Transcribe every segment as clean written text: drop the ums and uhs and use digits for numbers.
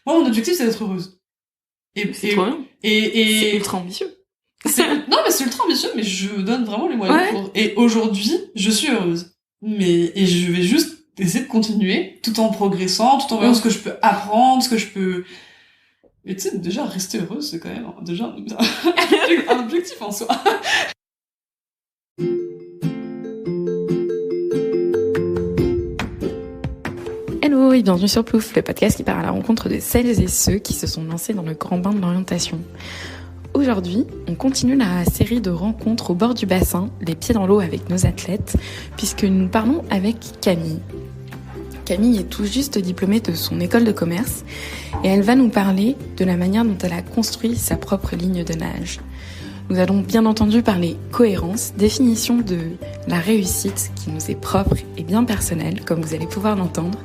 Moi, mon objectif, c'est d'être heureuse. C'est trop bien. C'est ultra ambitieux. Non, mais c'est ultra ambitieux, mais je me donne vraiment les moyens pour. Et aujourd'hui, je suis heureuse. Et je vais juste essayer de continuer, tout en progressant, tout en voyant ce que je peux apprendre, ce que je peux... Et tu sais, déjà, rester heureuse, c'est quand même déjà un objectif en soi. Hello et bienvenue sur Plouf, le podcast qui part à la rencontre de celles et ceux qui se sont lancés dans le grand bain de l'orientation. Aujourd'hui, on continue la série de rencontres au bord du bassin, les pieds dans l'eau avec nos athlètes, puisque nous parlons avec Camille. Camille est tout juste diplômée de son école de commerce et elle va nous parler de la manière dont elle a construit sa propre ligne de nage. Nous allons bien entendu parler cohérence, définition de la réussite qui nous est propre et bien personnelle, comme vous allez pouvoir l'entendre.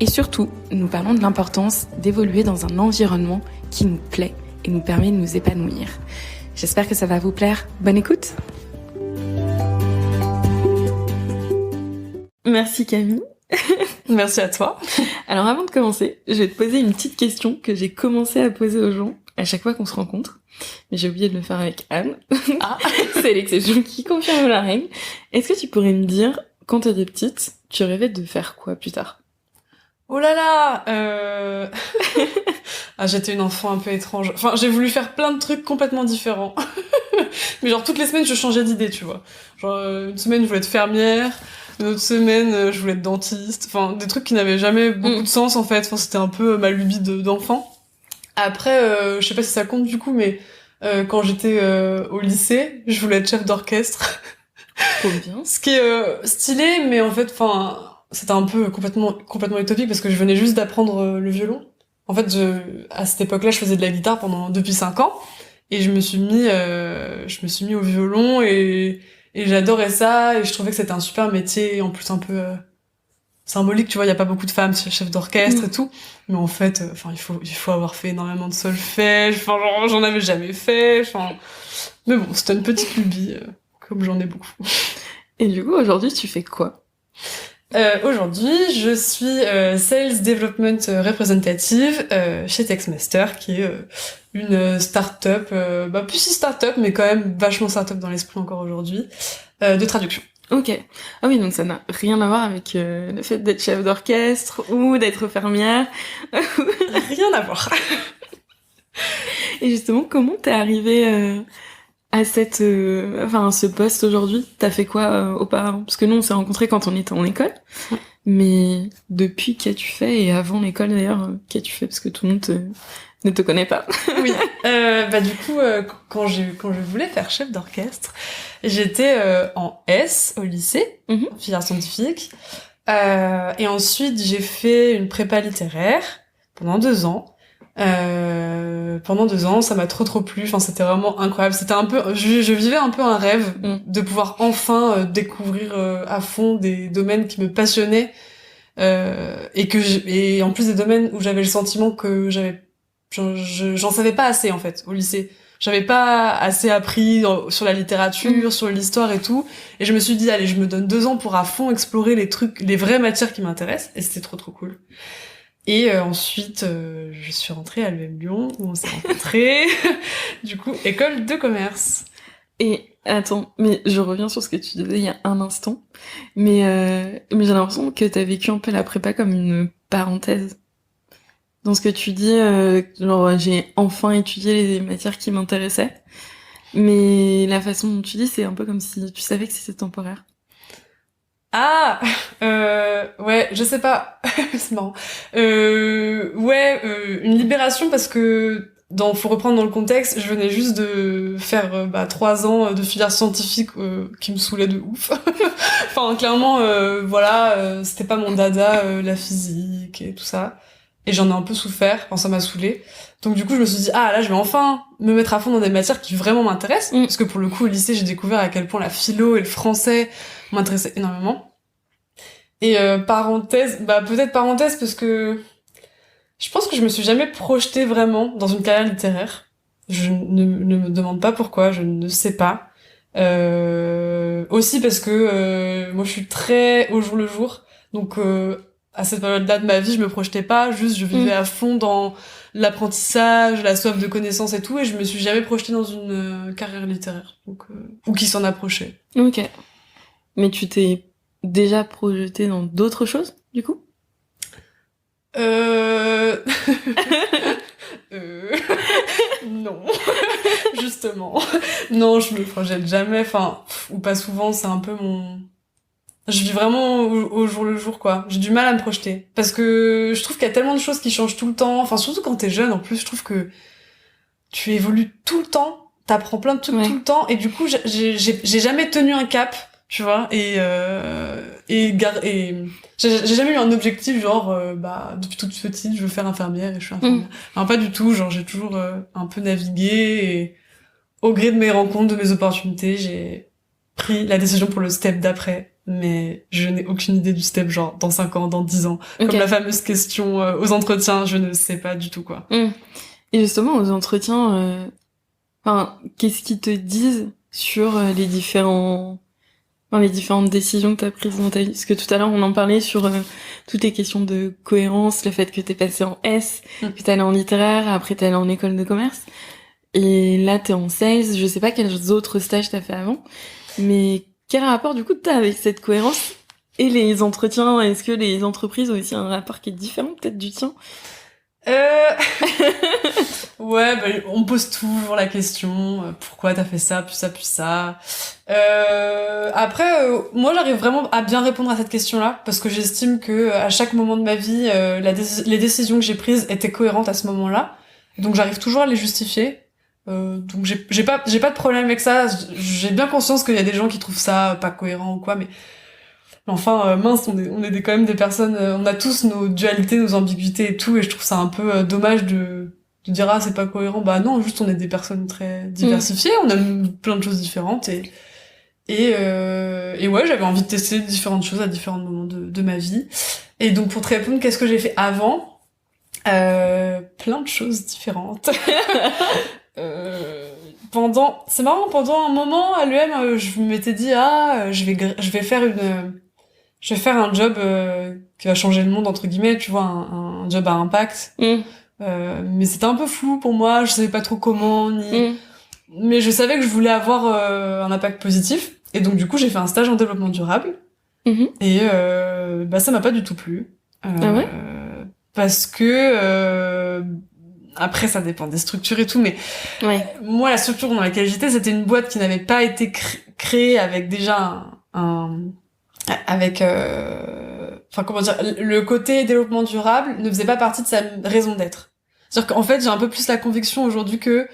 Et surtout, nous parlons de l'importance d'évoluer dans un environnement qui nous plaît et nous permet de nous épanouir. J'espère que ça va vous plaire. Bonne écoute! Merci Camille. Merci à toi. Alors avant de commencer, je vais te poser une petite question que j'ai commencé à poser aux gens à chaque fois qu'on se rencontre. Mais j'ai oublié de le faire avec Anne. Ah. C'est l'exception qui confirme la règle. Est-ce que tu pourrais me dire, quand t'étais petite, tu rêvais de faire quoi plus tard? Oh là là Ah, j'étais une enfant un peu étrange. Enfin, j'ai voulu faire plein de trucs complètement différents. Mais genre, toutes les semaines, je changeais d'idée, tu vois. Genre, une semaine, je voulais être fermière. Une autre semaine, je voulais être dentiste. Enfin, des trucs qui n'avaient jamais beaucoup de sens, en fait. Enfin, c'était un peu ma lubie d'enfant. Après, je sais pas si ça compte du coup, mais quand j'étais au lycée, je voulais être chef d'orchestre. Trop bien. Ce qui est stylé, mais en fait, enfin, c'était un peu complètement utopique parce que je venais juste d'apprendre le violon. En fait, à cette époque-là, je faisais de la guitare depuis 5 ans et je me suis mis au violon et j'adorais ça et je trouvais que c'était un super métier, en plus un peu symbolique, tu vois, il y a pas beaucoup de femmes chefs d'orchestre et tout, mais en fait, enfin, il faut avoir fait énormément de solfège, enfin, genre, j'en avais jamais fait, enfin, mais bon, c'était une petite lubie, comme j'en ai beaucoup. Et du coup, aujourd'hui, tu fais quoi? Aujourd'hui, je suis Sales Development Representative chez Textmaster, qui est une start-up, plus si start-up, mais quand même vachement start-up dans l'esprit encore aujourd'hui, de traduction. Ok. Ah oui, donc ça n'a rien à voir avec le fait d'être chef d'orchestre ou d'être fermière. Rien à voir. Et justement, comment t'es arrivée à ce poste aujourd'hui? T'as fait quoi auparavant? Parce que nous, on s'est rencontrés quand on était en école. Mais depuis, qu'as-tu fait? Et avant l'école, d'ailleurs, qu'as-tu fait? Parce que tout le monde ne te connaît pas. Oui. Du coup, quand je voulais faire chef d'orchestre, j'étais en S au lycée, en filière scientifique. Et ensuite, j'ai fait une prépa littéraire pendant 2 ans. Pendant 2 ans, ça m'a trop plu. Enfin, c'était vraiment incroyable. C'était un peu, je vivais un peu un rêve de pouvoir enfin découvrir à fond des domaines qui me passionnaient et en plus des domaines où j'avais le sentiment que j'en savais pas assez en fait au lycée. J'avais pas assez appris sur la littérature, sur l'histoire et tout. Et je me suis dit, allez, je me donne 2 ans pour à fond explorer les vraies matières qui m'intéressent. Et c'était trop cool. Et ensuite, je suis rentrée à l'EM Lyon, où on s'est rencontrés. Du coup, école de commerce. Et attends, mais je reviens sur ce que tu disais il y a un instant. Mais j'ai l'impression que t'as vécu un peu la prépa comme une parenthèse. Dans ce que tu dis, genre j'ai enfin étudié les matières qui m'intéressaient. Mais la façon dont tu dis, c'est un peu comme si tu savais que c'était temporaire. Ah, ouais, je sais pas, c'est marrant. Une libération parce que faut reprendre dans le contexte, je venais juste de faire 3 ans de filière scientifique qui me saoulait de ouf. Enfin, clairement, c'était pas mon dada, la physique et tout ça. Et j'en ai un peu souffert, enfin ça m'a saoulée. Donc du coup, je me suis dit, ah là, je vais enfin me mettre à fond dans des matières qui vraiment m'intéressent. Parce que pour le coup, au lycée, j'ai découvert à quel point la philo et le français m'intéressaient énormément. Et peut-être parenthèse parce que je pense que je me suis jamais projetée vraiment dans une carrière littéraire. Je ne me demande pas pourquoi, je ne sais pas. Aussi parce que moi je suis très au jour le jour, donc à cette période-là de ma vie, je me projetais pas, juste je vivais à fond dans l'apprentissage, la soif de connaissances et tout, et je me suis jamais projetée dans une carrière littéraire, donc ou qui s'en approchait. Ok. Mais tu t'es déjà projetée dans d'autres choses, du coup? Non. Justement. Non, je me projette jamais, enfin, ou pas souvent, c'est un peu mon... Je vis vraiment au jour le jour, quoi. J'ai du mal à me projeter. Parce que je trouve qu'il y a tellement de choses qui changent tout le temps, enfin, surtout quand t'es jeune, en plus, je trouve que tu évolues tout le temps, t'apprends plein de trucs tout le temps, et du coup, j'ai jamais tenu un cap, tu vois, et j'ai jamais eu un objectif genre depuis toute petite je veux faire infirmière et je suis infirmière. Non, pas du tout, genre j'ai toujours un peu navigué et au gré de mes rencontres, de mes opportunités, j'ai pris la décision pour le step d'après, mais je n'ai aucune idée du step genre dans 5 ans, dans 10 ans. Comme la fameuse question aux entretiens, je ne sais pas du tout quoi. Et justement aux entretiens, qu'est-ce qu'ils te disent sur les différentes décisions que t'as prises dans ta vie? Parce que tout à l'heure, on en parlait sur toutes les questions de cohérence, le fait que t'es passé en S, que t'es allé en littéraire, après t'es allé en école de commerce. Et là, t'es en sales. Je sais pas quels autres stages t'as fait avant. Mais quel rapport, du coup, t'as avec cette cohérence et les entretiens? Est-ce que les entreprises ont aussi un rapport qui est différent, peut-être, du tien? Ouais, on me pose toujours la question pourquoi t'as fait ça, puis ça, puis ça. Après, moi j'arrive vraiment à bien répondre à cette question-là parce que j'estime que à chaque moment de ma vie, les décisions que j'ai prises étaient cohérentes à ce moment-là. Donc j'arrive toujours à les justifier. Donc j'ai pas de problème avec ça. J'ai bien conscience qu'il y a des gens qui trouvent ça pas cohérent ou quoi, mais enfin, mince, on est quand même des personnes, on a tous nos dualités, nos ambiguïtés et tout, et je trouve ça un peu dommage de dire ah c'est pas cohérent. Bah non, juste on est des personnes très diversifiées, on aime plein de choses différentes et ouais, j'avais envie de tester différentes choses à différents moments de ma vie. Et donc pour te répondre, qu'est-ce que j'ai fait avant? Plein de choses différentes. C'est marrant, pendant un moment à l'UM, je m'étais dit je vais faire un job qui va changer le monde entre guillemets, tu vois, un job à impact. Mais c'était un peu flou pour moi, je savais pas trop comment mais je savais que je voulais avoir un impact positif et donc du coup j'ai fait un stage en développement durable et ça m'a pas du tout plu parce que après ça dépend des structures et tout, mais moi la structure dans laquelle j'étais c'était une boîte qui n'avait pas été créée avec déjà comment dire, le côté développement durable ne faisait pas partie de sa raison d'être. C'est-à-dire qu'en fait, j'ai un peu plus la conviction aujourd'hui que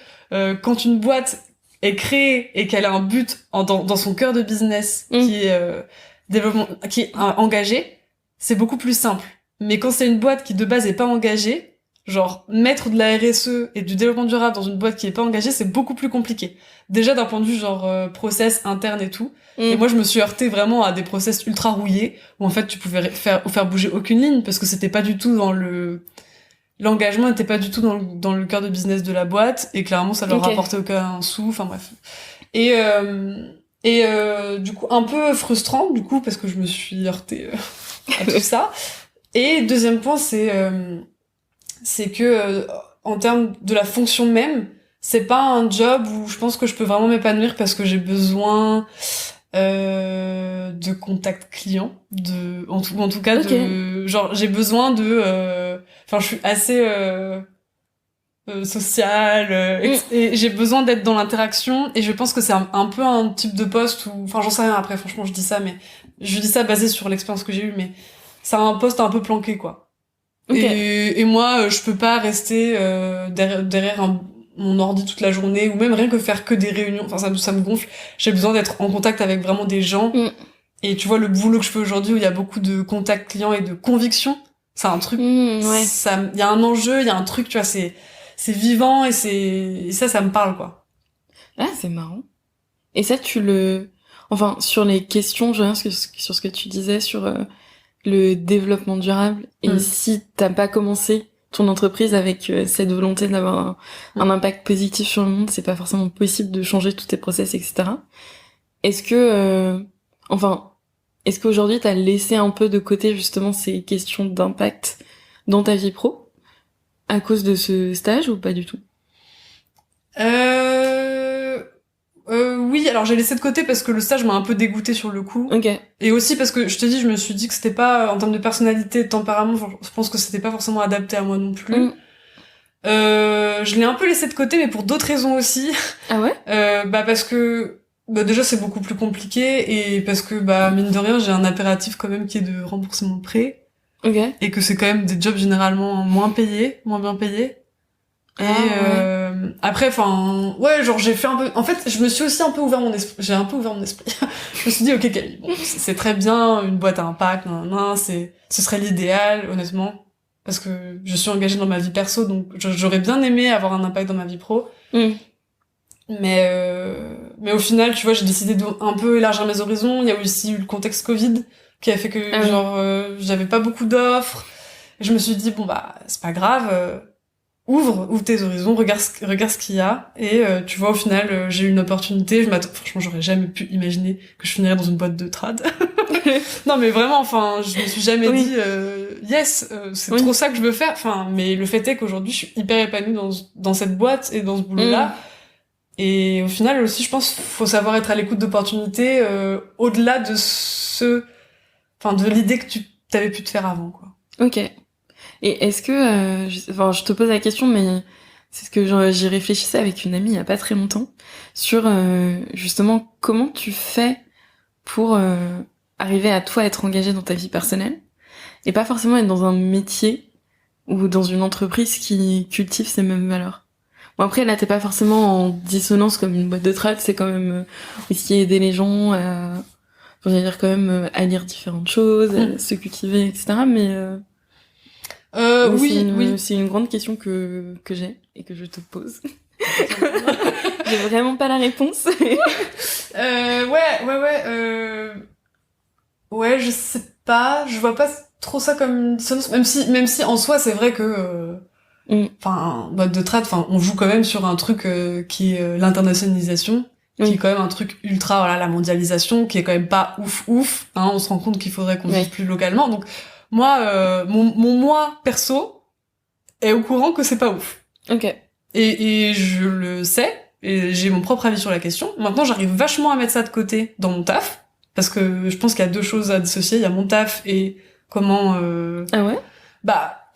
quand une boîte est créée et qu'elle a un but dans son cœur de business qui est développement, qui est engagé, c'est beaucoup plus simple. Mais quand c'est une boîte qui de base est pas engagée, genre mettre de la RSE et du développement durable dans une boîte qui est pas engagée, c'est beaucoup plus compliqué. Déjà d'un point de vue genre process interne et tout. Et moi je me suis heurtée vraiment à des process ultra rouillés où en fait tu pouvais faire bouger aucune ligne parce que c'était pas du tout dans l'engagement n'était pas du tout dans le cœur de business de la boîte et clairement ça leur rapportait aucun sou, enfin bref. Et du coup un peu frustrant du coup parce que je me suis heurtée à tout ça. Et deuxième point c'est que en termes de la fonction même, c'est pas un job où je pense que je peux vraiment m'épanouir parce que j'ai besoin de contact client, en tout cas genre j'ai besoin je suis assez sociale et j'ai besoin d'être dans l'interaction et je pense que c'est un peu un type de poste où j'en sais rien après, franchement je dis ça basé sur l'expérience que j'ai eue, mais c'est un poste un peu planqué quoi. Et moi je peux pas rester derrière mon ordi toute la journée ou même rien que faire que des réunions, ça me gonfle. J'ai besoin d'être en contact avec vraiment des gens et tu vois le boulot que je fais aujourd'hui où il y a beaucoup de contacts clients et de conviction, c'est un truc il y a un enjeu, il y a un truc, tu vois, c'est vivant et ça me parle quoi. Ah, c'est marrant. Et ça sur les questions, je reviens sur ce que tu disais sur le développement durable et si t'as pas commencé ton entreprise avec cette volonté d'avoir un impact positif sur le monde, c'est pas forcément possible de changer tous tes process, etc. Est-ce que est-ce qu'aujourd'hui t'as laissé un peu de côté justement ces questions d'impact dans ta vie pro à cause de ce stage ou pas du tout? Oui, alors j'ai laissé de côté parce que le stage m'a un peu dégoûté sur le coup. Ok. Et aussi parce que, je te dis, je me suis dit que c'était pas, en termes de personnalité, de tempérament, je pense que c'était pas forcément adapté à moi non plus. Je l'ai un peu laissé de côté, mais pour d'autres raisons aussi. Ah ouais? Parce que, déjà c'est beaucoup plus compliqué, et parce que, mine de rien, j'ai un impératif quand même qui est de rembourser mon prêt. Ok. Et que c'est quand même des jobs généralement moins bien payés. Et après, enfin, ouais, genre j'ai fait un peu. En fait, je me suis aussi un peu ouvert mon esprit. J'ai un peu ouvert mon esprit. Je me suis dit, ok, Camille, bon, c'est très bien, une boîte à impact, ce serait l'idéal, honnêtement, parce que je suis engagée dans ma vie perso, donc j'aurais bien aimé avoir un impact dans ma vie pro. Mais au final, tu vois, j'ai décidé de un peu élargir mes horizons. Il y a aussi eu le contexte Covid qui a fait que j'avais pas beaucoup d'offres. Et je me suis dit, bon c'est pas grave. Ouvre tes horizons, regarde ce qu'il y a, et tu vois, au final, j'ai eu une opportunité. Franchement, j'aurais jamais pu imaginer que je finirais dans une boîte de trad. Non, mais vraiment, enfin, je me suis jamais dit yes, c'est trop ça que je veux faire. Enfin, mais le fait est qu'aujourd'hui, je suis hyper épanouie dans cette boîte et dans ce boulot-là. Et au final aussi, je pense, faut savoir être à l'écoute d'opportunités au-delà de de l'idée que tu t'avais pu te faire avant, quoi. Ok. Et est-ce que, je te pose la question, mais c'est ce que j'y réfléchissais avec une amie il y a pas très longtemps, sur justement comment tu fais pour arriver à toi être engagée dans ta vie personnelle, et pas forcément être dans un métier ou dans une entreprise qui cultive ces mêmes valeurs. Bon après là t'es pas forcément en dissonance comme une boîte de trad, c'est quand même aussi aider les gens à, dire quand même à lire différentes choses, à se cultiver, etc. Mais oui. C'est une grande question que j'ai et que je te pose. J'ai vraiment pas la réponse. Ouais, je sais pas, je vois pas trop ça comme une dissonance, même si en soi c'est vrai que boîte de trad, on joue quand même sur un truc qui est l'internationalisation, qui est quand même un truc ultra, voilà, la mondialisation, qui est quand même pas ouf, hein, on se rend compte qu'il faudrait qu'on vive plus localement. Donc moi, mon moi perso est au courant que c'est pas ouf. Ok. Et je le sais, et j'ai mon propre avis sur la question. Maintenant, j'arrive vachement à mettre ça de côté dans mon taf, parce que je pense qu'il y a deux choses à dissocier. Il y a mon taf et comment... Ah ouais?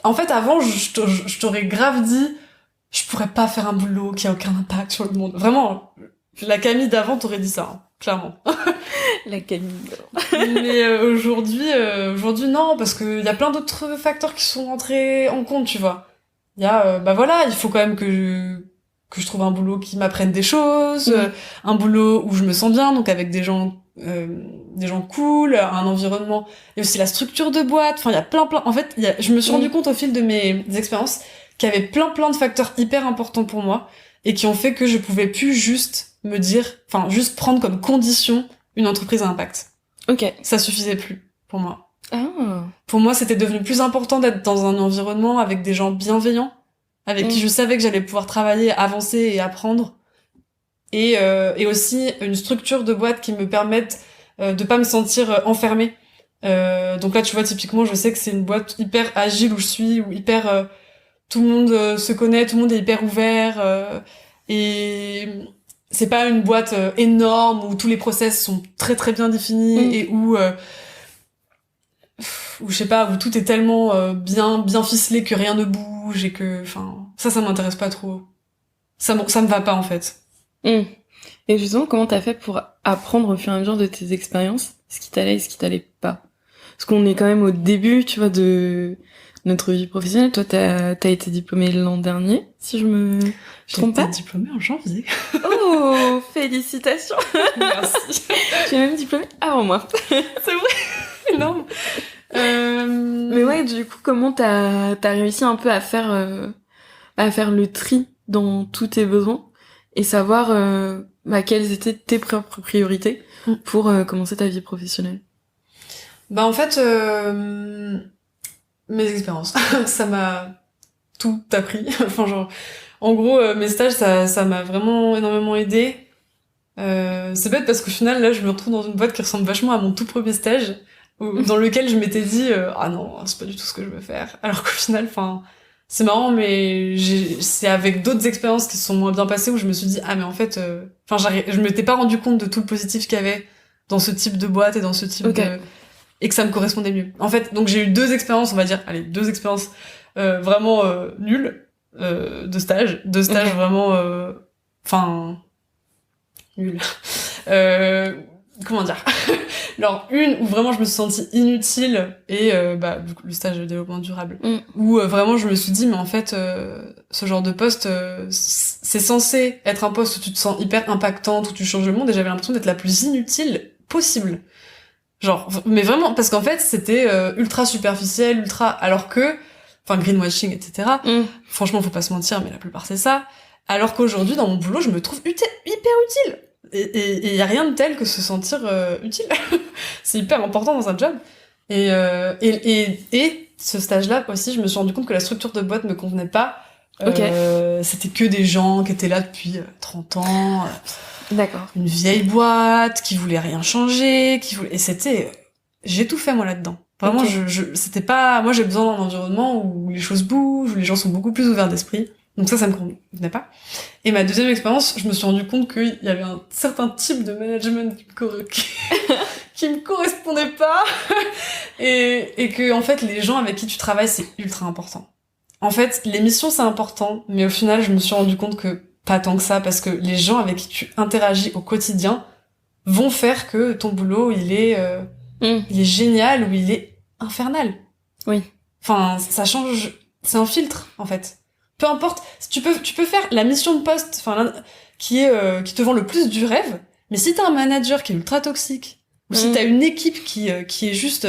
En fait, avant, je t'aurais grave dit, je pourrais pas faire un boulot qui a aucun impact sur le monde. Vraiment, la Camille d'avant t'aurait dit ça, hein, clairement. La Camille d'avant. Mais aujourd'hui, non, parce que il y a plein d'autres facteurs qui sont rentrés en compte, tu vois. Il y a, il faut quand même que je trouve un boulot qui m'apprenne des choses, un boulot où je me sens bien, donc avec des gens cool, un environnement, et aussi la structure de boîte. Enfin, il y a plein. En fait, je me suis rendu compte au fil de mes expériences qu'il y avait plein de facteurs hyper importants pour moi et qui ont fait que je pouvais plus juste me dire, juste prendre comme condition une entreprise à impact. Ok. Ça suffisait plus pour moi. Ah. Pour moi, c'était devenu plus important d'être dans un environnement avec des gens bienveillants, avec qui je savais que j'allais pouvoir travailler, avancer et apprendre. Et aussi une structure de boîte qui me permette de pas me sentir enfermée. Donc là, tu vois, typiquement, je sais que c'est une boîte hyper agile où je suis, où hyper... tout le monde se connaît, tout le monde est hyper ouvert. Et c'est pas une boîte énorme où tous les process sont très très bien définis et où je sais pas, où tout est tellement bien ficelé que rien ne bouge et que... ça m'intéresse pas trop. Ça me va pas, en fait. Et justement, comment t'as fait pour apprendre au fur et à mesure de tes expériences ce qui t'allait et ce qui t'allait pas? Parce qu'on est quand même au début, tu vois, de notre vie professionnelle. Toi, t'as été diplômée l'an dernier, si je me trompe pas. J'ai été diplômée en janvier. Oh, félicitations. Merci. Tu es même diplômée avant moi. C'est vrai. Énorme. Mais ouais, du coup, comment t'as réussi un peu à faire le tri dans tous tes besoins et savoir quelles étaient tes propres priorités pour commencer ta vie professionnelle? En fait, mes expériences, ça m'a tout appris. En gros, mes stages, ça m'a vraiment énormément aidé. C'est bête parce qu'au final, là, je me retrouve dans une boîte qui ressemble vachement à mon tout premier stage, dans lequel je m'étais dit, ah non, c'est pas du tout ce que je veux faire. Alors qu'au final, enfin, c'est marrant, mais c'est avec d'autres expériences qui se sont moins bien passées où je me suis dit, ah mais en fait, enfin, je m'étais pas rendu compte de tout le positif qu'il y avait dans ce type de boîte et dans ce type de... Et que ça me correspondait mieux. En fait, donc j'ai eu deux expériences, on va dire, allez, deux expériences vraiment nulles de stage. Deux stages vraiment... Enfin... nuls. Comment dire. Alors, une où vraiment je me suis sentie inutile, et du coup, le stage de développement durable, où vraiment je me suis dit, mais en fait, ce genre de poste, c'est censé être un poste où tu te sens hyper impactante, où tu changes le monde, et j'avais l'impression d'être la plus inutile possible. Genre, mais vraiment, parce qu'en fait, c'était ultra superficiel, ultra... Alors que, enfin, greenwashing, etc. Franchement, faut pas se mentir, mais la plupart, c'est ça. Alors qu'aujourd'hui, dans mon boulot, je me trouve hyper utile. Et y a rien de tel que se sentir utile. C'est hyper important dans un job. Et ce stage-là aussi, je me suis rendu compte que la structure de boîte me convenait pas. C'était que des gens qui étaient là depuis 30 ans. D'accord. Une vieille boîte, qui voulait rien changer, et c'était... J'ai tout fait, moi, là-dedans. Vraiment, c'était pas... Moi, j'ai besoin d'un environnement où les choses bougent, où les gens sont beaucoup plus ouverts d'esprit. Donc ça me convenait pas. Et ma deuxième expérience, je me suis rendu compte qu'il y avait un certain type de management qui me correspondait pas. et que, en fait, les gens avec qui tu travailles, c'est ultra important. En fait, les missions, c'est important, mais au final, je me suis rendu compte que pas tant que ça, parce que les gens avec qui tu interagis au quotidien vont faire que ton boulot, il est génial ou il est infernal. Oui. Enfin, ça change... C'est un filtre, en fait. Peu importe, tu peux faire la mission de poste, enfin, qui te vend le plus du rêve, mais si t'as un manager qui est ultra toxique, ou si t'as une équipe qui est juste,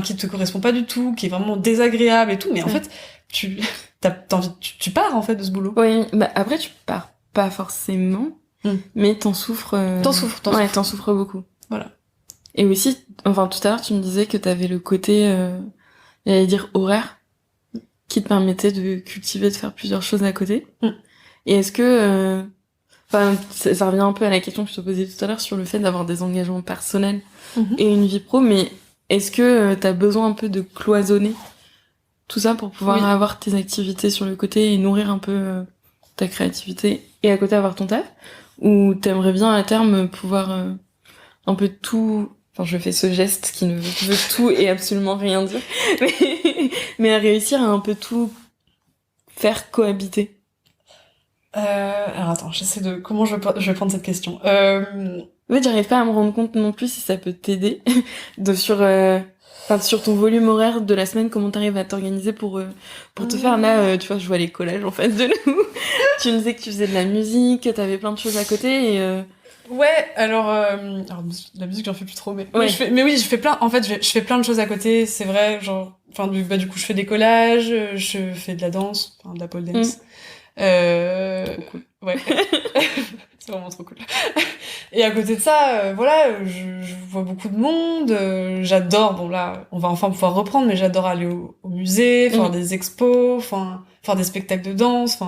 qui te correspond pas du tout, qui est vraiment désagréable et tout, mais en fait, t'as envie, tu pars, en fait, de ce boulot. Oui, bah, après, tu pars pas forcément, mais t'en souffres. T'en souffres. Ouais, t'en souffres beaucoup. Voilà. Et aussi, enfin, tout à l'heure, tu me disais que t'avais le côté, j'allais dire horaire, qui te permettait de cultiver, de faire plusieurs choses à côté. Et est-ce que, ça revient un peu à la question que je te posais tout à l'heure sur le fait d'avoir des engagements personnels et une vie pro, mais est-ce que t'as besoin un peu de cloisonner tout ça pour pouvoir avoir tes activités sur le côté et nourrir un peu ta créativité et à côté avoir ton taf, ou t'aimerais bien à terme pouvoir un peu tout... Enfin, je fais ce geste qui ne veut tout et absolument rien dire, mais à réussir à un peu tout faire cohabiter. Alors attends, j'essaie de... Comment je vais prendre cette question En fait, j'arrive pas à me rendre compte non plus si ça peut t'aider sur ton volume horaire de la semaine, comment t'arrives à t'organiser pour te faire. Là, tu vois, je vois les collages en fait de nous. Tu me disais que tu faisais de la musique, que t'avais plein de choses à côté et... Ouais, alors la musique j'en fais plus trop, mais je fais plein. En fait, je fais plein de choses à côté. C'est vrai, genre, enfin du coup je fais des collages, je fais de la danse, de la pole dance. Trop cool. Ouais, c'est vraiment trop cool. Et à côté de ça, je vois beaucoup de monde. J'adore. Bon là, on va enfin pouvoir reprendre, mais j'adore aller au musée, faire des expos, faire des spectacles de danse,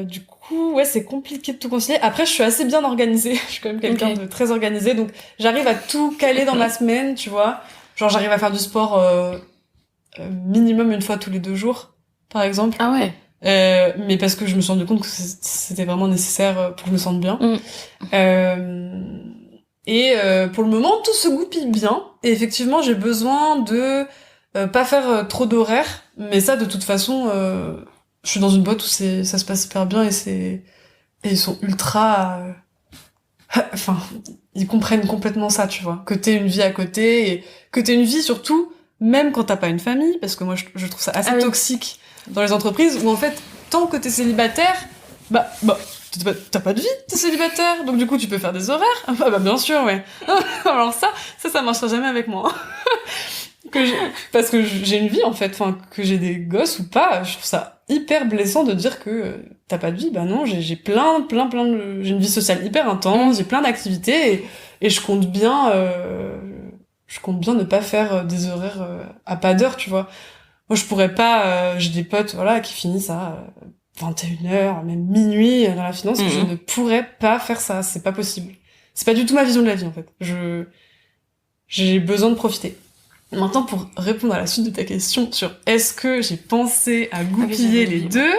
du coup, ouais, c'est compliqué de tout concilier. Après, je suis assez bien organisée. Je suis quand même quelqu'un de très organisé, donc j'arrive à tout caler dans ma semaine, tu vois. Genre, j'arrive à faire du sport minimum une fois tous les 2 jours, par exemple. Ah ouais. Mais parce que je me suis rendu compte que c'était vraiment nécessaire pour que je me sente bien. Et pour le moment, tout se goupille bien. Et effectivement, j'ai besoin de pas faire trop d'horaires. Mais ça, de toute façon... je suis dans une boîte où ça se passe hyper bien et ils sont ultra... ils comprennent complètement ça, tu vois. Que t'aies une vie à côté et que t'aies une vie surtout, même quand t'as pas une famille, parce que moi, je trouve ça assez toxique dans les entreprises où en fait, tant que t'es célibataire, t'as pas de vie, t'es célibataire, donc du coup, tu peux faire des horaires. Ah bah bien sûr, ouais. Alors ça marchera jamais avec moi. Parce que j'ai une vie en fait, que j'ai des gosses ou pas, je trouve ça hyper blessant de dire que t'as pas de vie. Bah non, j'ai plein de... J'ai une vie sociale hyper intense, j'ai plein d'activités et je compte bien ne pas faire des horaires à pas d'heure, tu vois. Moi je pourrais pas, j'ai des potes qui finissent à 21h, même minuit dans la finance, que je ne pourrais pas faire ça, c'est pas possible. C'est pas du tout ma vision de la vie en fait. J'ai besoin de profiter. Maintenant, pour répondre à la suite de ta question sur est-ce que j'ai pensé à goupiller les deux,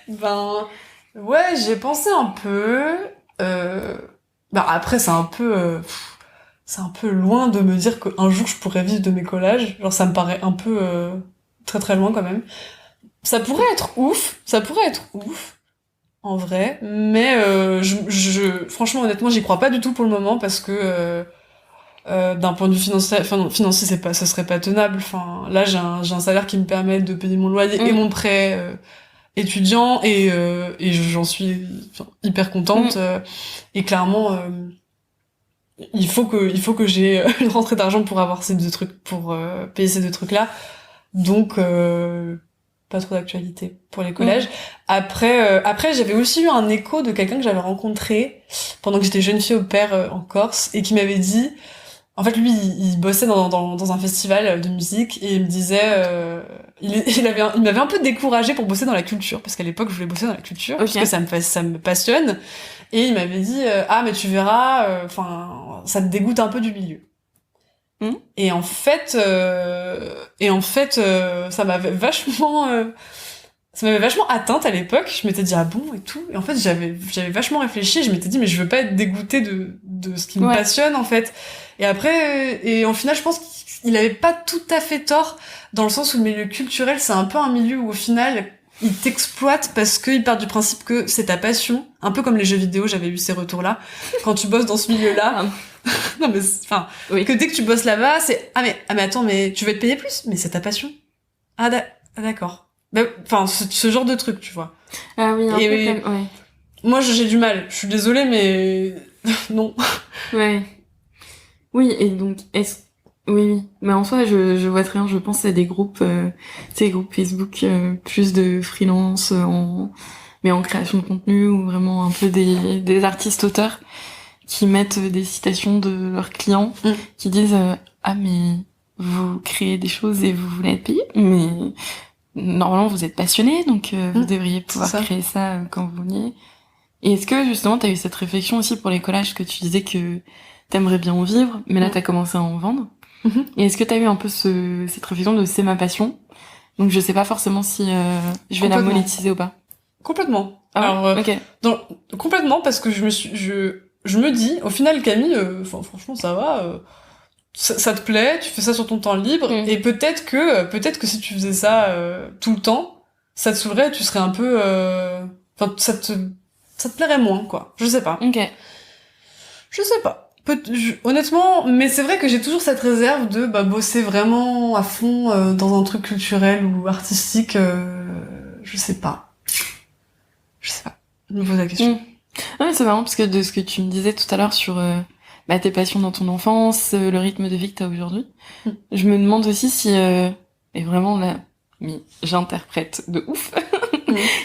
ben ouais, j'ai pensé un peu. Après, c'est un peu loin de me dire qu'un jour je pourrais vivre de mes collages. Genre, ça me paraît un peu très très loin quand même. Ça pourrait être ouf, en vrai, mais franchement, honnêtement, j'y crois pas du tout pour le moment parce que d'un point de vue financier, ça serait pas tenable. Enfin, là, j'ai un salaire qui me permet de payer mon loyer et mon prêt étudiant et j'en suis hyper contente. Et clairement, il faut que j'ai une rentrée d'argent pour avoir ces deux trucs, pour payer ces deux trucs-là. Donc pas trop d'actualité pour les collèges. Après, j'avais aussi eu un écho de quelqu'un que j'avais rencontré pendant que j'étais jeune fille au pair en Corse et qui m'avait dit, en fait, lui, il bossait dans un festival de musique et il me disait, il m'avait un peu découragée pour bosser dans la culture parce qu'à l'époque, je voulais bosser dans la culture parce que ça me passionne. Et il m'avait dit, mais tu verras, ça te dégoûte un peu du milieu. Et en fait, ça m'avait vachement atteinte à l'époque. Je m'étais dit ah bon et tout. Et en fait, j'avais vachement réfléchi. Je m'étais dit mais je veux pas être dégoûtée de ce qui me passionne en fait. Et après, et en final, je pense qu'il avait pas tout à fait tort dans le sens où le milieu culturel, c'est un peu un milieu où au final, il t'exploite parce qu'il part du principe que c'est ta passion. Un peu comme les jeux vidéo, j'avais eu ces retours-là. Quand tu bosses dans ce milieu-là. Non mais que dès que tu bosses là-bas, c'est mais attends, mais tu veux être payé plus, mais c'est ta passion. D'accord. Ce genre de truc, tu vois. Ah oui, ouais. Moi j'ai du mal, je suis désolée mais non. Ouais. Oui, et donc oui, mais en soi je vois très bien, je pense à des groupes groupes Facebook plus de freelance mais en création de contenu ou vraiment un peu des artistes auteurs qui mettent des citations de leurs clients qui disent mais vous créez des choses et vous voulez être payé, mais normalement vous êtes passionné donc vous devriez pouvoir créer ça quand vous vouliez. Et est-ce que justement t'as eu cette réflexion aussi pour les collages que tu disais que t'aimerais bien en vivre mais là t'as commencé à en vendre et est-ce que t'as eu un peu cette réflexion de c'est ma passion donc je sais pas forcément si je vais la monétiser ou pas? Complètement. Alors complètement parce que je me dis, au final, Camille, franchement, ça va, ça te plaît, tu fais ça sur ton temps libre, et peut-être que si tu faisais ça tout le temps, ça te saoulerait, tu serais un peu, ça te plairait moins, quoi. Je sais pas. Je sais pas. Honnêtement, mais c'est vrai que j'ai toujours cette réserve de bosser vraiment à fond dans un truc culturel ou artistique. Je sais pas. Je me pose la question. Ouais, c'est marrant parce que de ce que tu me disais tout à l'heure sur tes passions dans ton enfance, le rythme de vie que t'as aujourd'hui, je me demande aussi si et vraiment là, mais j'interprète de ouf,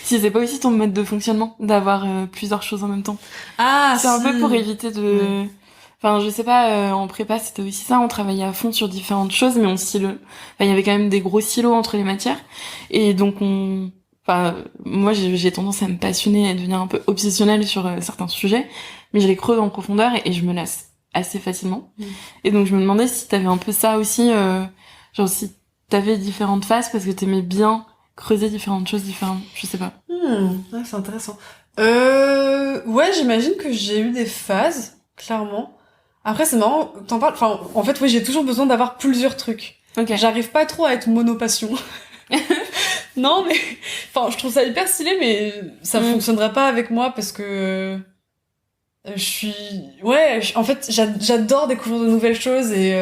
si c'est pas aussi ton mode de fonctionnement d'avoir plusieurs choses en même temps. C'est un peu pour éviter de, je sais pas, en prépa c'était aussi ça, on travaillait à fond sur différentes choses, mais il y avait quand même des gros silos entre les matières, et donc moi j'ai tendance à me passionner, à devenir un peu obsessionnelle sur certains sujets, mais je les creuse en profondeur et je me lasse assez facilement. Et donc je me demandais si t'avais un peu ça aussi, si t'avais différentes phases parce que t'aimais bien creuser différentes choses différentes, je sais pas. Ouais, c'est intéressant. Ouais, j'imagine que j'ai eu des phases, clairement. Après c'est marrant, t'en parles, en fait oui, j'ai toujours besoin d'avoir plusieurs trucs. J'arrive pas trop à être monopassion. Non mais je trouve ça hyper stylé mais ça fonctionnerait pas avec moi parce que en fait j'adore découvrir de nouvelles choses et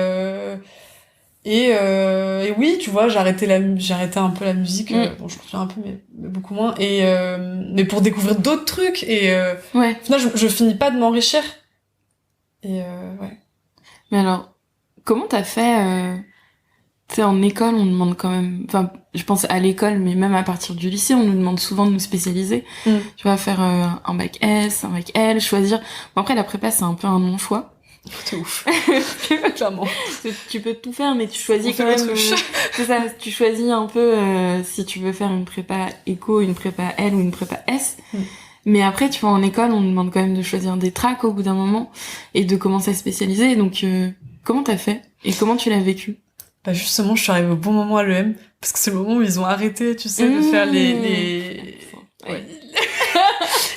oui tu vois j'ai arrêté un peu la musique bon je continue un peu mais beaucoup moins et mais pour découvrir d'autres trucs et au final je finis pas de m'enrichir et ouais. Mais alors comment t'as fait tu sais, en école, on demande quand même, je pense à l'école, mais même à partir du lycée, on nous demande souvent de nous spécialiser. Tu vas faire un bac S, un bac L, choisir. Bon, après, la prépa, c'est un peu un non-choix. C'est ouf. Clairement. Tu peux tout faire, mais tu choisis On quand fait même. notre choix. C'est ça, tu choisis un peu si tu veux faire une prépa éco, une prépa L ou une prépa S. Mais après, tu vois, en école, on nous demande quand même de choisir des tracks au bout d'un moment et de commencer à se spécialiser. Donc, comment t'as fait et comment tu l'as vécu? Bah justement, je suis arrivée au bon moment à l'EM, parce que c'est le moment où ils ont arrêté, tu sais, de faire les... Ouais.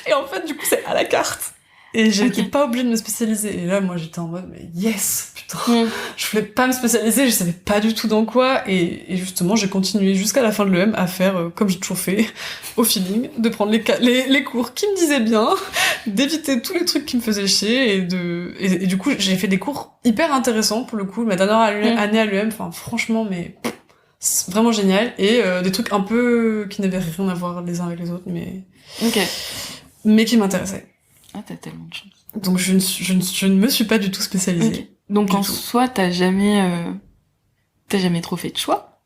Et en fait, du coup, c'est à la carte. Et j'étais pas obligée de me spécialiser. Et là, moi, j'étais en mode, mais yes, putain. Je voulais pas me spécialiser, je savais pas du tout dans quoi. Et justement, j'ai continué jusqu'à la fin de l'EM à faire, comme j'ai toujours fait, au feeling, de prendre les cours qui me disaient bien, d'éviter tous les trucs qui me faisaient chier, et du coup, j'ai fait des cours hyper intéressants, pour le coup. Ma dernière année à l'EM, enfin, franchement, mais c'est vraiment génial. Et des trucs un peu qui n'avaient rien à voir les uns avec les autres, mais qui m'intéressaient. Ah, t'as tellement de chance. Donc je ne me suis pas du tout spécialisée. Okay. Donc en soi, t'as jamais trop fait de choix.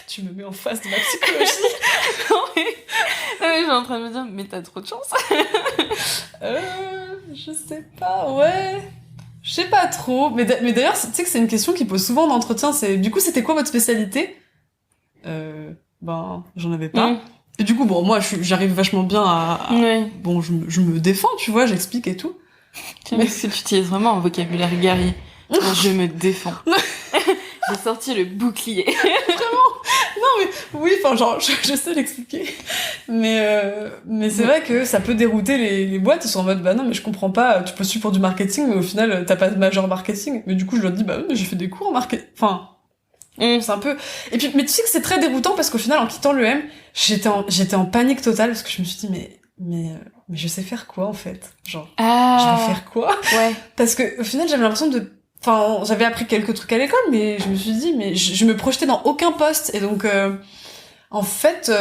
Tu me mets en face de ma psychologie. Non mais je suis en train de me dire, mais t'as trop de chance. Je sais pas, ouais. Je sais pas trop. Mais d'ailleurs, tu sais que c'est une question qui pose souvent en entretien. C'est du coup, c'était quoi votre spécialité? Ben, j'en avais pas. Et du coup, bon, moi, j'arrive vachement bien à... Ouais. Bon, je me défends, tu vois, j'explique et tout. Mais est-ce que tu utilises vraiment un vocabulaire guerrier? Bon, je me défends. J'ai sorti le bouclier. Vraiment? Non, mais oui, enfin, genre, je sais l'expliquer. Mais c'est vrai que ça peut dérouter les boîtes. Ils sont en mode, bah non, mais je comprends pas, tu postules pour du marketing, mais au final, t'as pas de major marketing. Mais du coup, je leur dis, bah oui, mais j'ai fait des cours en marketing. Enfin... C'est un peu... Et puis, mais tu sais que c'est très déroutant parce qu'au final, en quittant l'EM, j'étais en panique totale parce que je me suis dit, mais je sais faire quoi, en fait? Genre, je vais faire quoi? Ouais. Parce que, au final, j'avais l'impression enfin, j'avais appris quelques trucs à l'école, mais je me suis dit, mais je me projetais dans aucun poste. Et donc, en fait,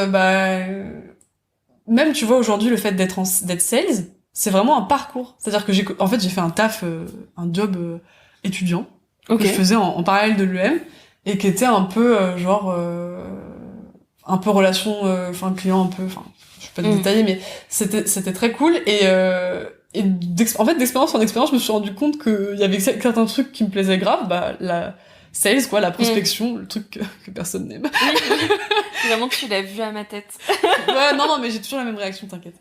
même, tu vois, aujourd'hui, le fait d'être sales, c'est vraiment un parcours. C'est-à-dire que j'ai fait un taf, un job étudiant que je faisais en parallèle de l'EM. Et qui était un peu un peu relation client, un peu, je vais pas le détailler, mais c'était très cool. Et d'expérience en expérience, je me suis rendu compte qu'il y avait certains trucs qui me plaisaient grave, la sales, quoi, la prospection, le truc que personne n'aime. Vraiment, tu l'as vu à ma tête. Ouais, non, mais j'ai toujours la même réaction, t'inquiète.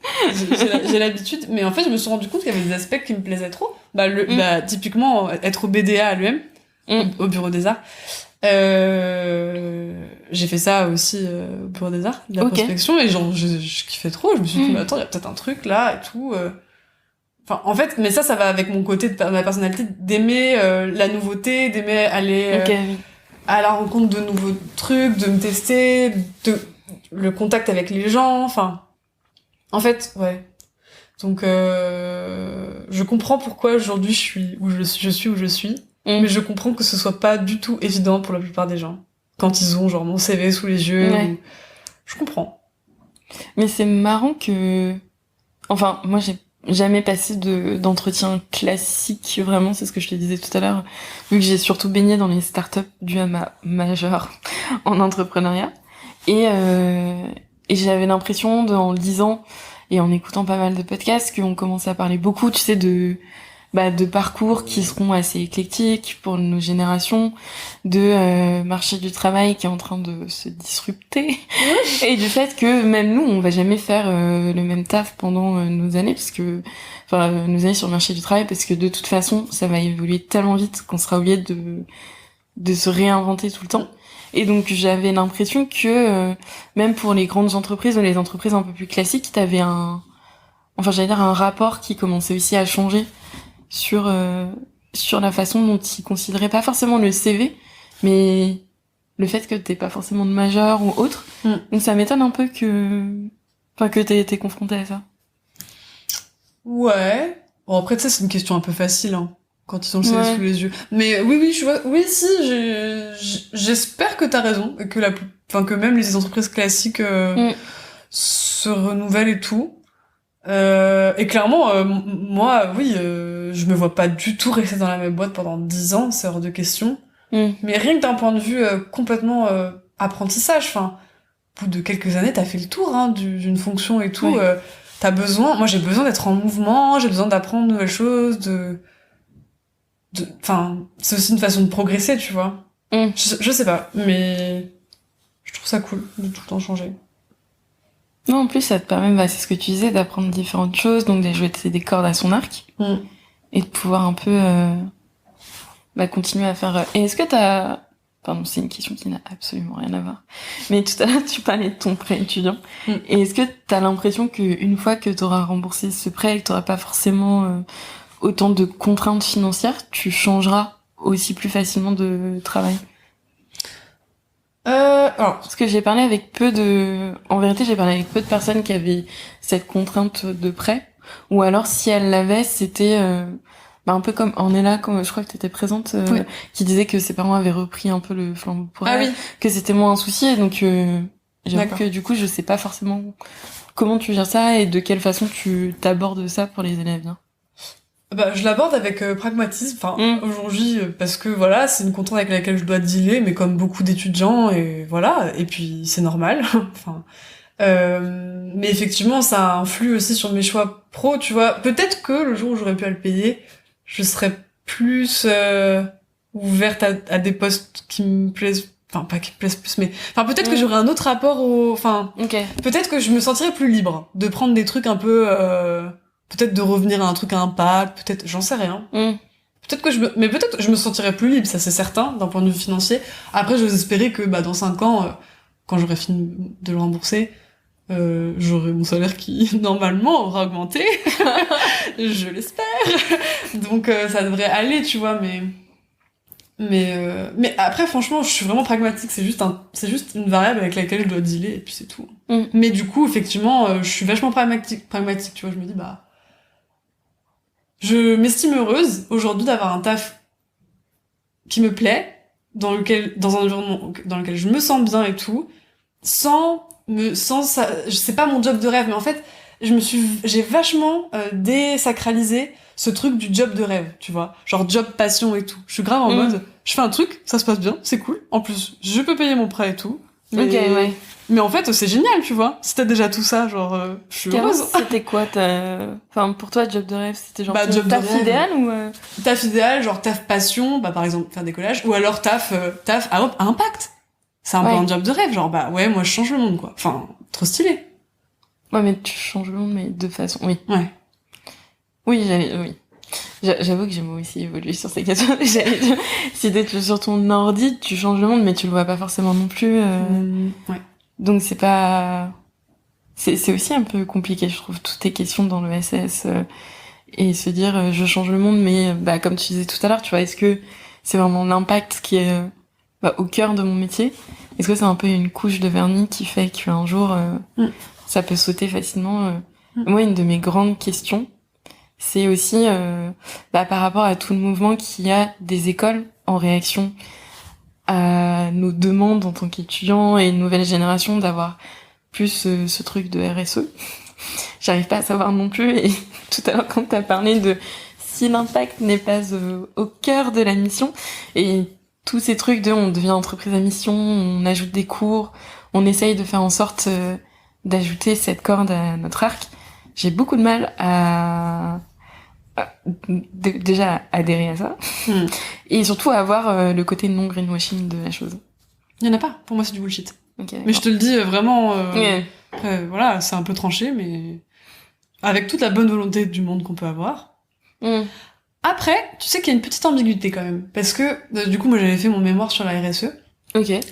J'ai l'habitude, mais en fait, je me suis rendu compte qu'il y avait des aspects qui me plaisaient trop. Typiquement, être au BDA à l'UM, au Bureau des Arts. J'ai fait ça aussi au Bureau des Arts, de la prospection, et genre je kiffais trop. Je me suis dit, mais attends, il y a peut-être un truc là et tout. Enfin, en fait, mais ça va avec mon côté de ma personnalité d'aimer la nouveauté, d'aimer aller à la rencontre de nouveaux trucs, de me tester, le contact avec les gens. Enfin, en fait, ouais. Donc, je comprends pourquoi aujourd'hui je suis où je suis. Mais je comprends que ce soit pas du tout évident pour la plupart des gens. Quand ils ont, genre, mon CV sous les yeux. Ouais. Je comprends. Mais c'est marrant que... Enfin, moi, j'ai jamais passé d'entretien classique, vraiment, c'est ce que je te disais tout à l'heure, vu que j'ai surtout baigné dans les startups dû à ma majeure en entrepreneuriat. Et j'avais l'impression, en lisant et en écoutant pas mal de podcasts, qu'on commençait à parler beaucoup, tu sais, de parcours qui seront assez éclectiques pour nos générations, de marché du travail qui est en train de se disrupter, et du fait que même nous, on va jamais faire le même taf pendant nos années, nos années sur le marché du travail, parce que de toute façon, ça va évoluer tellement vite qu'on sera obligé de se réinventer tout le temps. Et donc j'avais l'impression que même pour les grandes entreprises ou les entreprises un peu plus classiques, t'avais un rapport qui commençait aussi à changer sur la façon dont ils considéraient pas forcément le CV, mais le fait que t'aies pas forcément de majeur ou autre. Donc ça m'étonne un peu que t'aies été confronté à ça. Ouais. Bon, après, tu sais, c'est une question un peu facile, hein, quand ils ont le CV sous les yeux. Mais oui, je vois, oui, si, j'espère que t'as raison, et que que même les entreprises classiques se renouvellent et tout. Et clairement, moi, oui, je me vois pas du tout rester dans la même boîte pendant 10 ans, c'est hors de question. Mais rien que d'un point de vue complètement apprentissage, au bout de quelques années, t'as fait le tour, hein, d'une fonction et tout. moi j'ai besoin d'être en mouvement, j'ai besoin d'apprendre de nouvelles choses, enfin, c'est aussi une façon de progresser, tu vois. Je sais pas, mais je trouve ça cool de tout le temps changer. Non, en plus, ça te permet, c'est ce que tu disais, d'apprendre différentes choses, donc de jouer des cordes à son arc, et de pouvoir un peu continuer à faire... Et est-ce que t'as... Pardon, c'est une question qui n'a absolument rien à voir. Mais tout à l'heure, tu parlais de ton prêt étudiant. Et est-ce que t'as l'impression qu'une fois que t'auras remboursé ce prêt et que t'auras pas forcément autant de contraintes financières, tu changeras aussi plus facilement de travail? Alors, parce que j'ai parlé avec en vérité, j'ai parlé avec peu de personnes qui avaient cette contrainte de prêt, ou alors si elles l'avaient, c'était un peu comme Ornella, quand je crois que t'étais présente, qui disait que ses parents avaient repris un peu le flambeau pour elle, que c'était moins un souci, et donc j'avoue que du coup, je sais pas forcément comment tu gères ça et de quelle façon tu t'abordes ça pour les élèves. Hein. Je l'aborde avec pragmatisme, aujourd'hui, parce que voilà, c'est une contrainte avec laquelle je dois dealer, mais comme beaucoup d'étudiants, et voilà, et puis c'est normal. Mais effectivement, ça influe aussi sur mes choix pro, tu vois. Peut-être que le jour où j'aurais pu à le payer, je serais plus ouverte à des postes qui me plaisent, pas qui me plaisent plus, mais peut-être que j'aurais un autre rapport peut-être que je me sentirais plus libre de prendre des trucs un peu peut-être de revenir à un truc à impact, peut-être, j'en sais rien. Peut-être que je me sentirais plus libre, ça c'est certain, d'un point de vue financier. Après, j'ose espérer que, dans 5 ans, quand j'aurai fini de le rembourser, j'aurai mon salaire qui, normalement, aura augmenté. Je l'espère. Donc, ça devrait aller, tu vois, mais après, franchement, je suis vraiment pragmatique, c'est juste une variable avec laquelle je dois dealer, et puis c'est tout. Mais du coup, effectivement, je suis vachement pragmatique, tu vois, je me dis, je m'estime heureuse aujourd'hui d'avoir un taf qui me plaît, dans un environnement dans lequel je me sens bien et tout, sans ça, c'est pas mon job de rêve, mais en fait, j'ai vachement désacralisé ce truc du job de rêve, tu vois, genre job passion et tout. Je suis grave en mode, je fais un truc, ça se passe bien, c'est cool. En plus, je peux payer mon prêt et tout. Mais en fait, c'est génial, tu vois. Si t'as déjà tout ça, genre, je suis heureuse. C'était quoi pour toi, job de rêve, c'était genre taf idéal ou taf idéal, genre taf passion, par exemple faire des collages, ou alors taf à impact. C'est un peu un job de rêve, genre moi je change le monde, quoi. Enfin, trop stylé. Ouais, mais tu changes le monde, mais de façon, oui. Ouais. Oui, j'avoue que j'ai moi aussi évolué sur ces questions. Si t'es sur ton ordi, tu changes le monde, mais tu le vois pas forcément non plus. Ouais. Donc c'est pas... C'est aussi un peu compliqué, je trouve, toutes tes questions dans le SS et se dire je change le monde, mais comme tu disais tout à l'heure, tu vois, est-ce que c'est vraiment l'impact qui est au cœur de mon métier? Est-ce que c'est un peu une couche de vernis qui fait qu'un jour ça peut sauter facilement? Moi, une de mes grandes questions, c'est aussi par rapport à tout le mouvement qu'il y a des écoles en réaction à nos demandes en tant qu'étudiants et une nouvelle génération d'avoir plus ce truc de RSE. J'arrive pas à savoir non plus, et tout à l'heure quand t'as parlé de si l'impact n'est pas au cœur de la mission, et tous ces trucs de on devient entreprise à mission, on ajoute des cours, on essaye de faire en sorte d'ajouter cette corde à notre arc, j'ai beaucoup de mal à déjà adhérer à ça et surtout à avoir le côté non greenwashing de la chose. Il y en a pas, pour moi c'est du bullshit. Okay, mais je te le dis vraiment après, voilà, c'est un peu tranché, mais avec toute la bonne volonté du monde qu'on peut avoir. Après, tu sais qu'il y a une petite ambiguïté quand même, parce que du coup moi j'avais fait mon mémoire sur la RSE.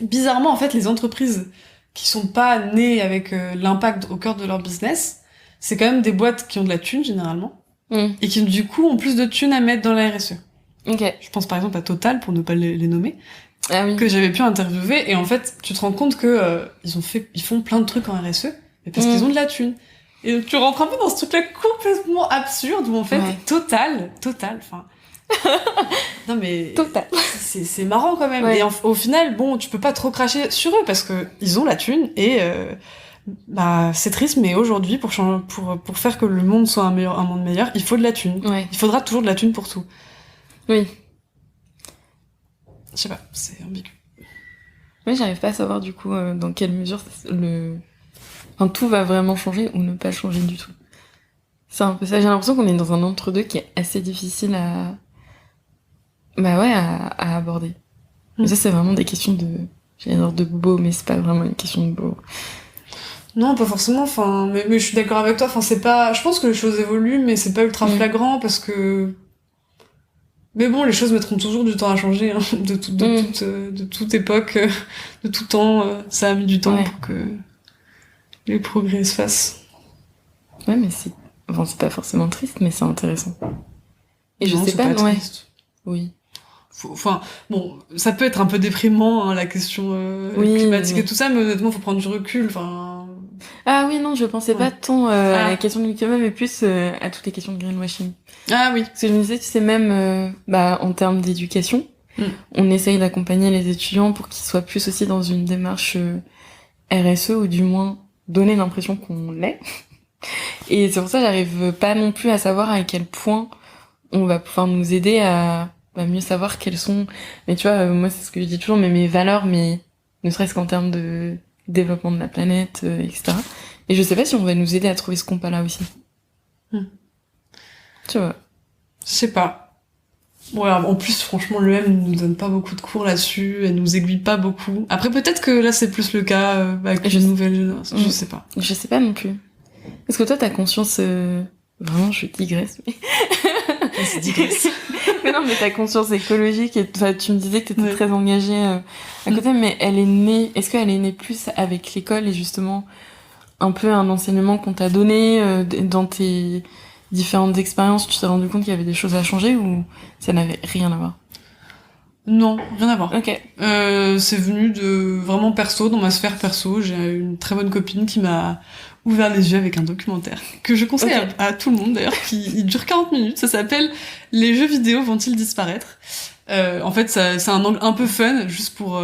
Bizarrement, en fait, les entreprises qui sont pas nées avec l'impact au cœur de leur business, c'est quand même des boîtes qui ont de la thune généralement, et qui du coup ont plus de thunes à mettre dans la RSE. Je pense par exemple à Total, pour ne pas les nommer, que j'avais pu interviewer, et en fait tu te rends compte que ils font plein de trucs en RSE, mais parce qu'ils ont de la thune. Et tu rentres un peu dans ce truc-là complètement absurde où en fait Total, enfin non mais Total. C'est marrant quand même. Et au final, bon, tu peux pas trop cracher sur eux parce que ils ont la thune, et c'est triste, mais aujourd'hui pour faire que le monde soit un monde meilleur, il faut de la thune. Il faudra toujours de la thune pour tout. Oui. Je sais pas, c'est ambigu. Oui, j'arrive pas à savoir du coup dans quelle mesure tout va vraiment changer ou ne pas changer du tout. C'est un peu ça. J'ai l'impression qu'on est dans un entre-deux qui est assez difficile à aborder. Mais ça, c'est vraiment des questions j'allais dire de bobo, mais c'est pas vraiment une question de bobo. Non, pas forcément, enfin, mais je suis d'accord avec toi, enfin, c'est pas, je pense que les choses évoluent, mais c'est pas ultra flagrant parce que, mais bon, les choses mettront toujours du temps à changer, hein, de toute époque, de tout temps, ça a mis du temps pour que les progrès se fassent. Ouais, mais c'est pas forcément triste, mais c'est intéressant. Et non, je sais pas, triste. Oui. Enfin, bon, ça peut être un peu déprimant, hein, la question climatique et tout ça, mais honnêtement, faut prendre du recul, enfin... Ah oui, non, je pensais pas tant à la question du climat, mais plus à toutes les questions de greenwashing. Ah oui. Parce que je me disais, tu sais, même en termes d'éducation, on essaye d'accompagner les étudiants pour qu'ils soient plus aussi dans une démarche RSE, ou du moins donner l'impression qu'on l'est. Et c'est pour ça que j'arrive pas non plus à savoir à quel point on va pouvoir nous aider à mieux savoir quelles sont... Mais tu vois, moi, c'est ce que je dis toujours, mais mes valeurs, mais ne serait-ce qu'en termes de développement de la planète, etc. Et je sais pas si on va nous aider à trouver ce compas-là aussi. Tu vois. Je sais pas. Ouais, en plus, franchement, l'EM nous donne pas beaucoup de cours là-dessus, elle nous aiguille pas beaucoup. Après, peut-être que là, c'est plus le cas avec les nouvelles générations, je sais pas. Je sais pas non plus. Est-ce que toi, t'as conscience... Vraiment, je digresse, mais... C'est digresse. Mais non, mais ta conscience écologique, et tu me disais que t'étais très engagée à côté, mais est-ce qu'elle est née plus avec l'école et justement un peu un enseignement qu'on t'a donné dans tes différentes expériences, tu t'es rendu compte qu'il y avait des choses à changer, ou ça n'avait rien à voir? Non, rien à voir. Ok. C'est venu de vraiment perso, dans ma sphère perso. J'ai une très bonne copine qui m'a ouvert les yeux avec un documentaire que je conseille à tout le monde d'ailleurs, il dure 40 minutes. Ça s'appelle Les jeux vidéo vont-ils disparaître? En fait, c'est un angle un peu fun, juste pour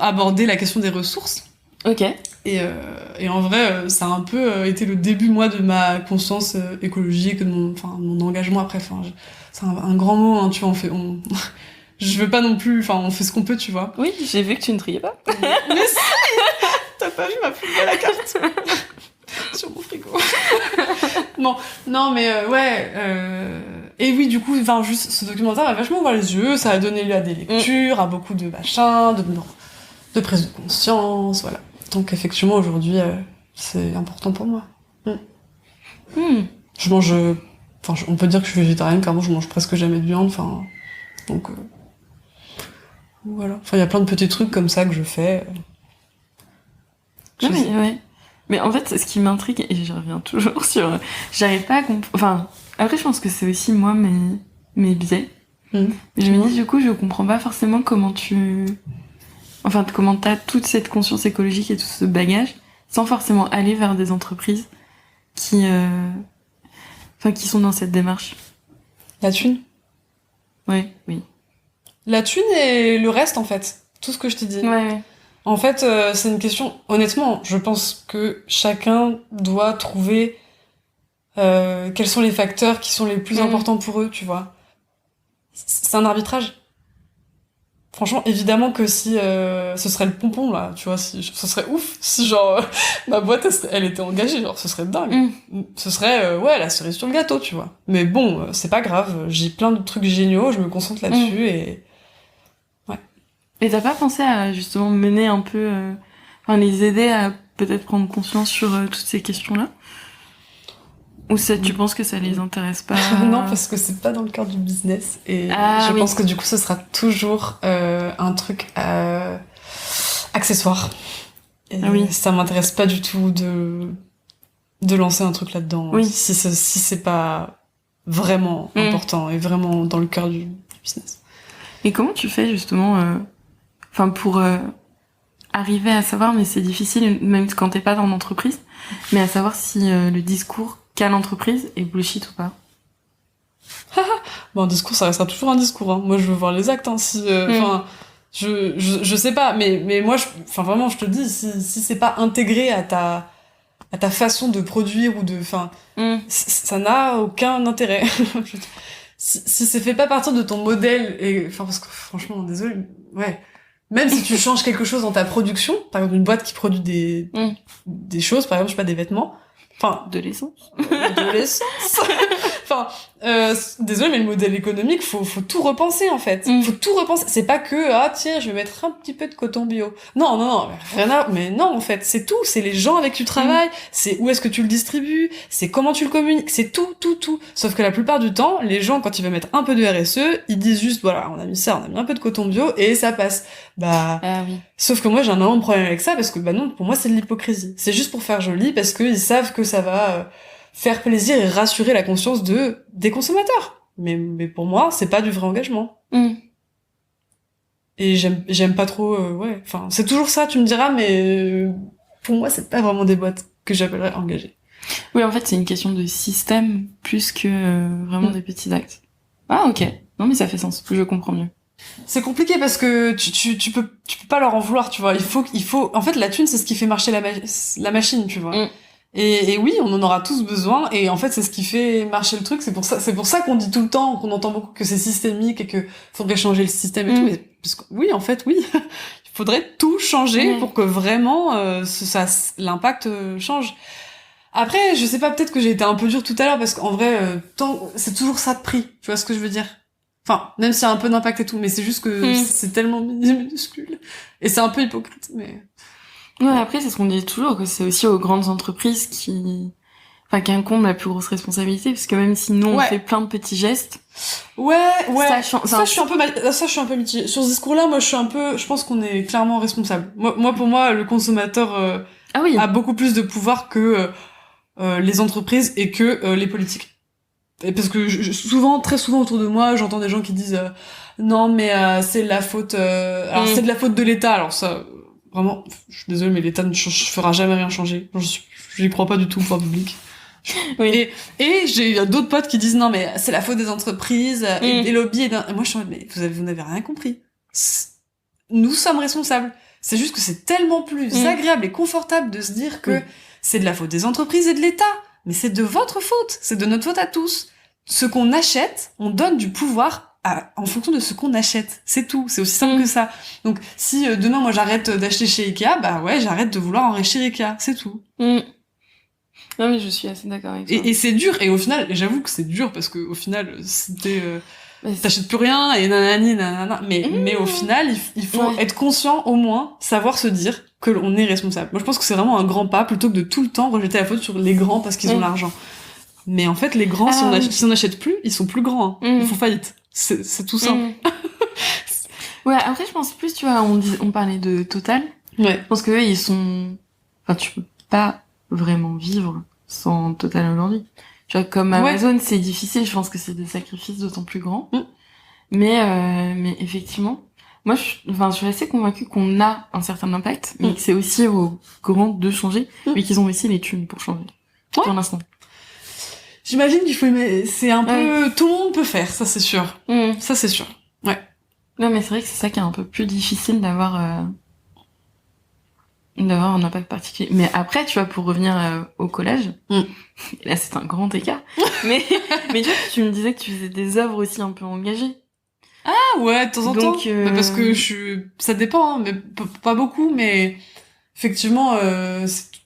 aborder la question des ressources. Ok. Et en vrai, ça a un peu été le début, moi, de ma conscience écologique, de mon engagement après. Enfin, c'est un grand mot, hein, tu vois, je veux pas non plus, enfin, on fait ce qu'on peut, tu vois. Oui, j'ai vu que tu ne triais pas. Mais si! T'as pas vu ma plus belle carte sur mon frigo. Bon, non, mais et oui, du coup, juste ce documentaire m'a vachement ouvert les yeux, ça a donné lieu à des lectures, à beaucoup de machins, de prise de conscience, voilà. Donc effectivement, aujourd'hui, c'est important pour moi. Je mange... on peut dire que je suis végétarienne, car moi, je mange presque jamais de viande, donc... voilà. Enfin, il y a plein de petits trucs comme ça que je fais. Mais en fait, ce qui m'intrigue, et je reviens toujours sur... J'arrive pas à comprendre... Enfin, après, je pense que c'est aussi, moi, mes biais. Je me dis, du coup, je comprends pas forcément comment t'as toute cette conscience écologique et tout ce bagage, sans forcément aller vers des entreprises qui sont dans cette démarche. La thune. Ouais, oui. La thune et le reste, en fait. Tout ce que je t'ai dit. Ouais. En fait, c'est une question... Honnêtement, je pense que chacun doit trouver quels sont les facteurs qui sont les plus importants pour eux, tu vois. C'est un arbitrage. Franchement, évidemment que si ce serait le pompon, là, tu vois, ce serait ouf si, genre, ma boîte, elle était engagée, genre, ce serait dingue. Ce serait, la cerise sur le gâteau, tu vois. Mais bon, c'est pas grave, j'ai plein de trucs géniaux, je me concentre là-dessus, et... Ouais. Et t'as pas pensé à, justement, mener un peu... les aider à peut-être prendre conscience sur toutes ces questions-là? Ou tu penses que ça les intéresse pas? Non, parce que c'est pas dans le cœur du business. Et je pense que du coup, ce sera toujours un truc accessoire. Et ça m'intéresse pas du tout de lancer un truc là-dedans. Oui. Si c'est pas vraiment important et vraiment dans le cœur du business. Et comment tu fais justement pour arriver à savoir, mais c'est difficile même quand t'es pas dans l'entreprise, mais à savoir si le discours qu'a l'entreprise est bullshit ou pas? Bon, un discours, ça restera toujours un discours, hein. Moi, je veux voir les actes, hein. Je sais pas, mais moi, vraiment, je te dis, si c'est pas intégré à ta façon de produire ou ça n'a aucun intérêt. Si c'est fait pas partir de ton modèle, parce que franchement, désolé, même si tu changes quelque chose dans ta production, par exemple une boîte qui produit des choses, par exemple, je sais pas, des vêtements, Enfin, De l'essence. de l'essence. Enfin, désolé, mais le modèle économique, faut tout repenser, en fait. Faut tout repenser. C'est pas que, ah, tiens, je vais mettre un petit peu de coton bio. Non, mais non, en fait, c'est tout. C'est les gens avec qui tu travailles, c'est où est-ce que tu le distribues, c'est comment tu le communiques, c'est tout. Sauf que la plupart du temps, les gens, quand ils veulent mettre un peu de RSE, ils disent juste, voilà, on a mis ça, on a mis un peu de coton bio, et ça passe. Ah oui. Sauf que moi, j'ai un énorme problème avec ça, parce que, non, pour moi, c'est de l'hypocrisie. C'est juste pour faire joli, parce qu'ils savent que ça va faire plaisir et rassurer la conscience des consommateurs. Mais pour moi, c'est pas du vrai engagement. Et j'aime pas trop, ouais. Enfin, c'est toujours ça, tu me diras, mais pour moi, c'est pas vraiment des boîtes que j'appellerais engagées. Oui, en fait, c'est une question de système plus que vraiment des petits actes. Ah, ok. Non, mais ça fait sens. Je comprends mieux. C'est compliqué parce que tu peux pas leur en vouloir, tu vois. Il faut, en fait, la thune, c'est ce qui fait marcher la machine, tu vois. Et oui, on en aura tous besoin, et en fait, c'est ce qui fait marcher le truc. C'est pour ça qu'on dit tout le temps, qu'on entend beaucoup que c'est systémique et que faudrait changer le système et tout. Mais, parce que, oui, en fait, oui. Il faudrait tout changer pour que vraiment, l'impact change. Après, je sais pas, peut-être que j'ai été un peu dure tout à l'heure, parce qu'en vrai, c'est toujours ça de prix. Tu vois ce que je veux dire? Enfin, même s'il y a un peu d'impact et tout, mais c'est juste que c'est tellement minuscule. Et c'est un peu hypocrite, mais... Ouais, après, c'est ce qu'on dit toujours, que c'est aussi aux grandes entreprises qu'incombe la plus grosse responsabilité, parce que même si nous, on fait plein de petits gestes... Ouais. Ça, je suis un peu mitigée. Sur ce discours-là, moi, je pense qu'on est clairement responsable. Pour moi, le consommateur, a beaucoup plus de pouvoir que, les entreprises et que, les politiques. Et parce que très souvent autour de moi, j'entends des gens qui disent non mais c'est la faute alors c'est de la faute de l'État. Alors ça vraiment, je suis désolée, mais l'État ne fera jamais rien changer. Je n'y crois pas du tout au pouvoir public. Oui. Et j'ai d'autres potes qui disent non mais c'est la faute des entreprises et des lobbies et moi je suis en mode, mais vous n'avez rien compris. Nous sommes responsables. C'est juste que c'est tellement plus agréable et confortable de se dire que c'est de la faute des entreprises et de l'État. Mais c'est de votre faute, c'est de notre faute à tous. Ce qu'on achète, on donne du pouvoir en fonction de ce qu'on achète. C'est tout, c'est aussi simple que ça. Donc si demain moi j'arrête d'acheter chez Ikea, bah ouais, j'arrête de vouloir enrichir Ikea, c'est tout. Non mais je suis assez d'accord avec toi. Et c'est dur, et au final, j'avoue que c'est dur, parce que au final, t'achètes plus rien, et nanani, nanana, mais au final, il faut être conscient, au moins, savoir se dire que l'on est responsable. Moi je pense que c'est vraiment un grand pas, plutôt que de tout le temps rejeter la faute sur les grands parce qu'ils ont l'argent. Mais en fait, les grands, si on n'achète plus, ils sont plus grands, hein. Ils font faillite. C'est tout simple. Ouais, après je pense plus, tu vois, on parlait de Total. Ouais. Je pense que eux, ils sont... Enfin, tu peux pas vraiment vivre sans Total aujourd'hui. Tu vois, comme Amazon, c'est difficile, je pense que c'est des sacrifices d'autant plus grands. Mais effectivement, moi, je suis assez convaincue qu'on a un certain impact, mais que c'est aussi aux grands de changer, mais qu'ils ont aussi les thunes pour changer. Pour l'instant. J'imagine qu'il faut c'est un peu, tout le monde peut faire, ça c'est sûr. Ça c'est sûr. Ouais. Non, mais c'est vrai que c'est ça qui est un peu plus difficile d'avoir un impact particulier. Mais après, tu vois, pour revenir au collège, et là c'est un grand écart, mais tu vois, tu me disais que tu faisais des œuvres aussi un peu engagées. Ah ouais, de temps en temps. Parce que ça dépend, hein, mais pas beaucoup, mais effectivement,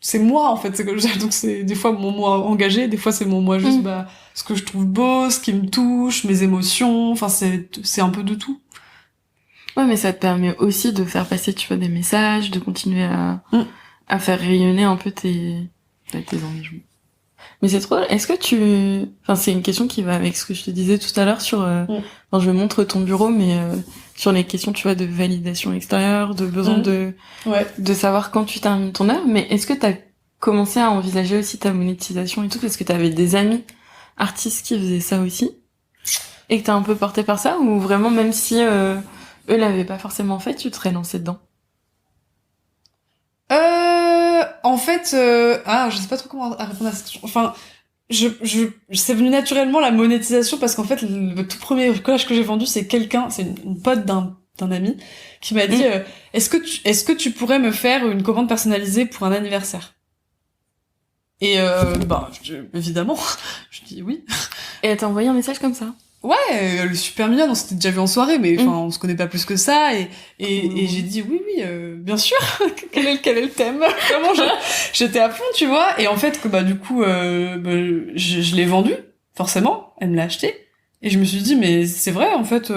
c'est moi en fait, c'est comme ça. Donc c'est des fois mon moi engagé, des fois c'est mon moi juste ce que je trouve beau, ce qui me touche, mes émotions, enfin c'est un peu de tout. Ouais, mais ça te permet aussi de faire passer, tu vois, des messages, de continuer à faire rayonner un peu tes engagements. Mais c'est trop... Est-ce que enfin, c'est une question qui va avec ce que je te disais tout à l'heure sur... Enfin, je montre ton bureau, mais sur les questions, tu vois, de validation extérieure, de besoin de savoir quand tu termines ton œuvre. Mais est-ce que t'as commencé à envisager aussi ta monétisation et tout, parce que t'avais des amis artistes qui faisaient ça aussi, et que t'as un peu porté par ça, ou vraiment, même si eux l'avaient pas forcément fait, tu te serais lancé dedans? En fait, je sais pas trop comment répondre à cette question. Enfin, c'est venu naturellement la monétisation, parce qu'en fait, le tout premier collage que j'ai vendu, c'est une pote d'un ami qui m'a dit est-ce que tu pourrais me faire une commande personnalisée pour un anniversaire? Et évidemment, je dis oui. Et elle t'a envoyé un message comme ça? Ouais, elle est super mignonne, on s'était déjà vu en soirée, mais enfin, on se connaît pas plus que ça, et j'ai dit oui, bien sûr, quel est le thème? Vraiment, j'étais à fond, tu vois, et en fait, que, bah, du coup, je l'ai vendu, forcément, elle me l'a acheté, et je me suis dit, mais c'est vrai, en fait,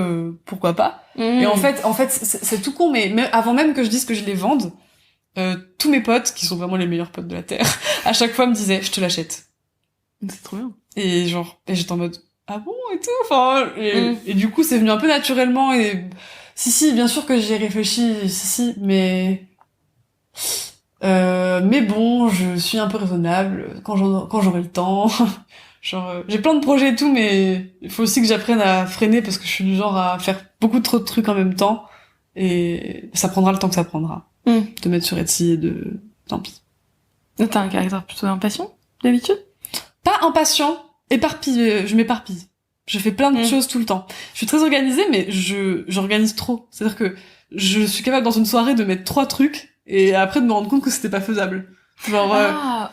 pourquoi pas? Et en fait, c'est tout con, mais avant même que je dise que je les vende, tous mes potes, qui sont vraiment les meilleurs potes de la Terre, à chaque fois me disaient, je te l'achète. C'est trop bien. Et genre, et j'étais en mode, ah bon, et tout, enfin, et du coup, c'est venu un peu naturellement, et si, bien sûr que j'y ai réfléchi, si, mais bon, je suis un peu raisonnable quand j'aurai le temps. Genre, j'ai plein de projets et tout, mais il faut aussi que j'apprenne à freiner parce que je suis du genre à faire beaucoup trop de trucs en même temps, et ça prendra le temps que ça prendra. De mettre sur Etsy et tant pis. T'as un caractère plutôt impatient, d'habitude? Pas impatient, éparpillé, je m'éparpille. Je fais plein de choses tout le temps. Je suis très organisée, mais j'organise trop. C'est-à-dire que je suis capable dans une soirée de mettre 3 trucs et après de me rendre compte que c'était pas faisable. Genre,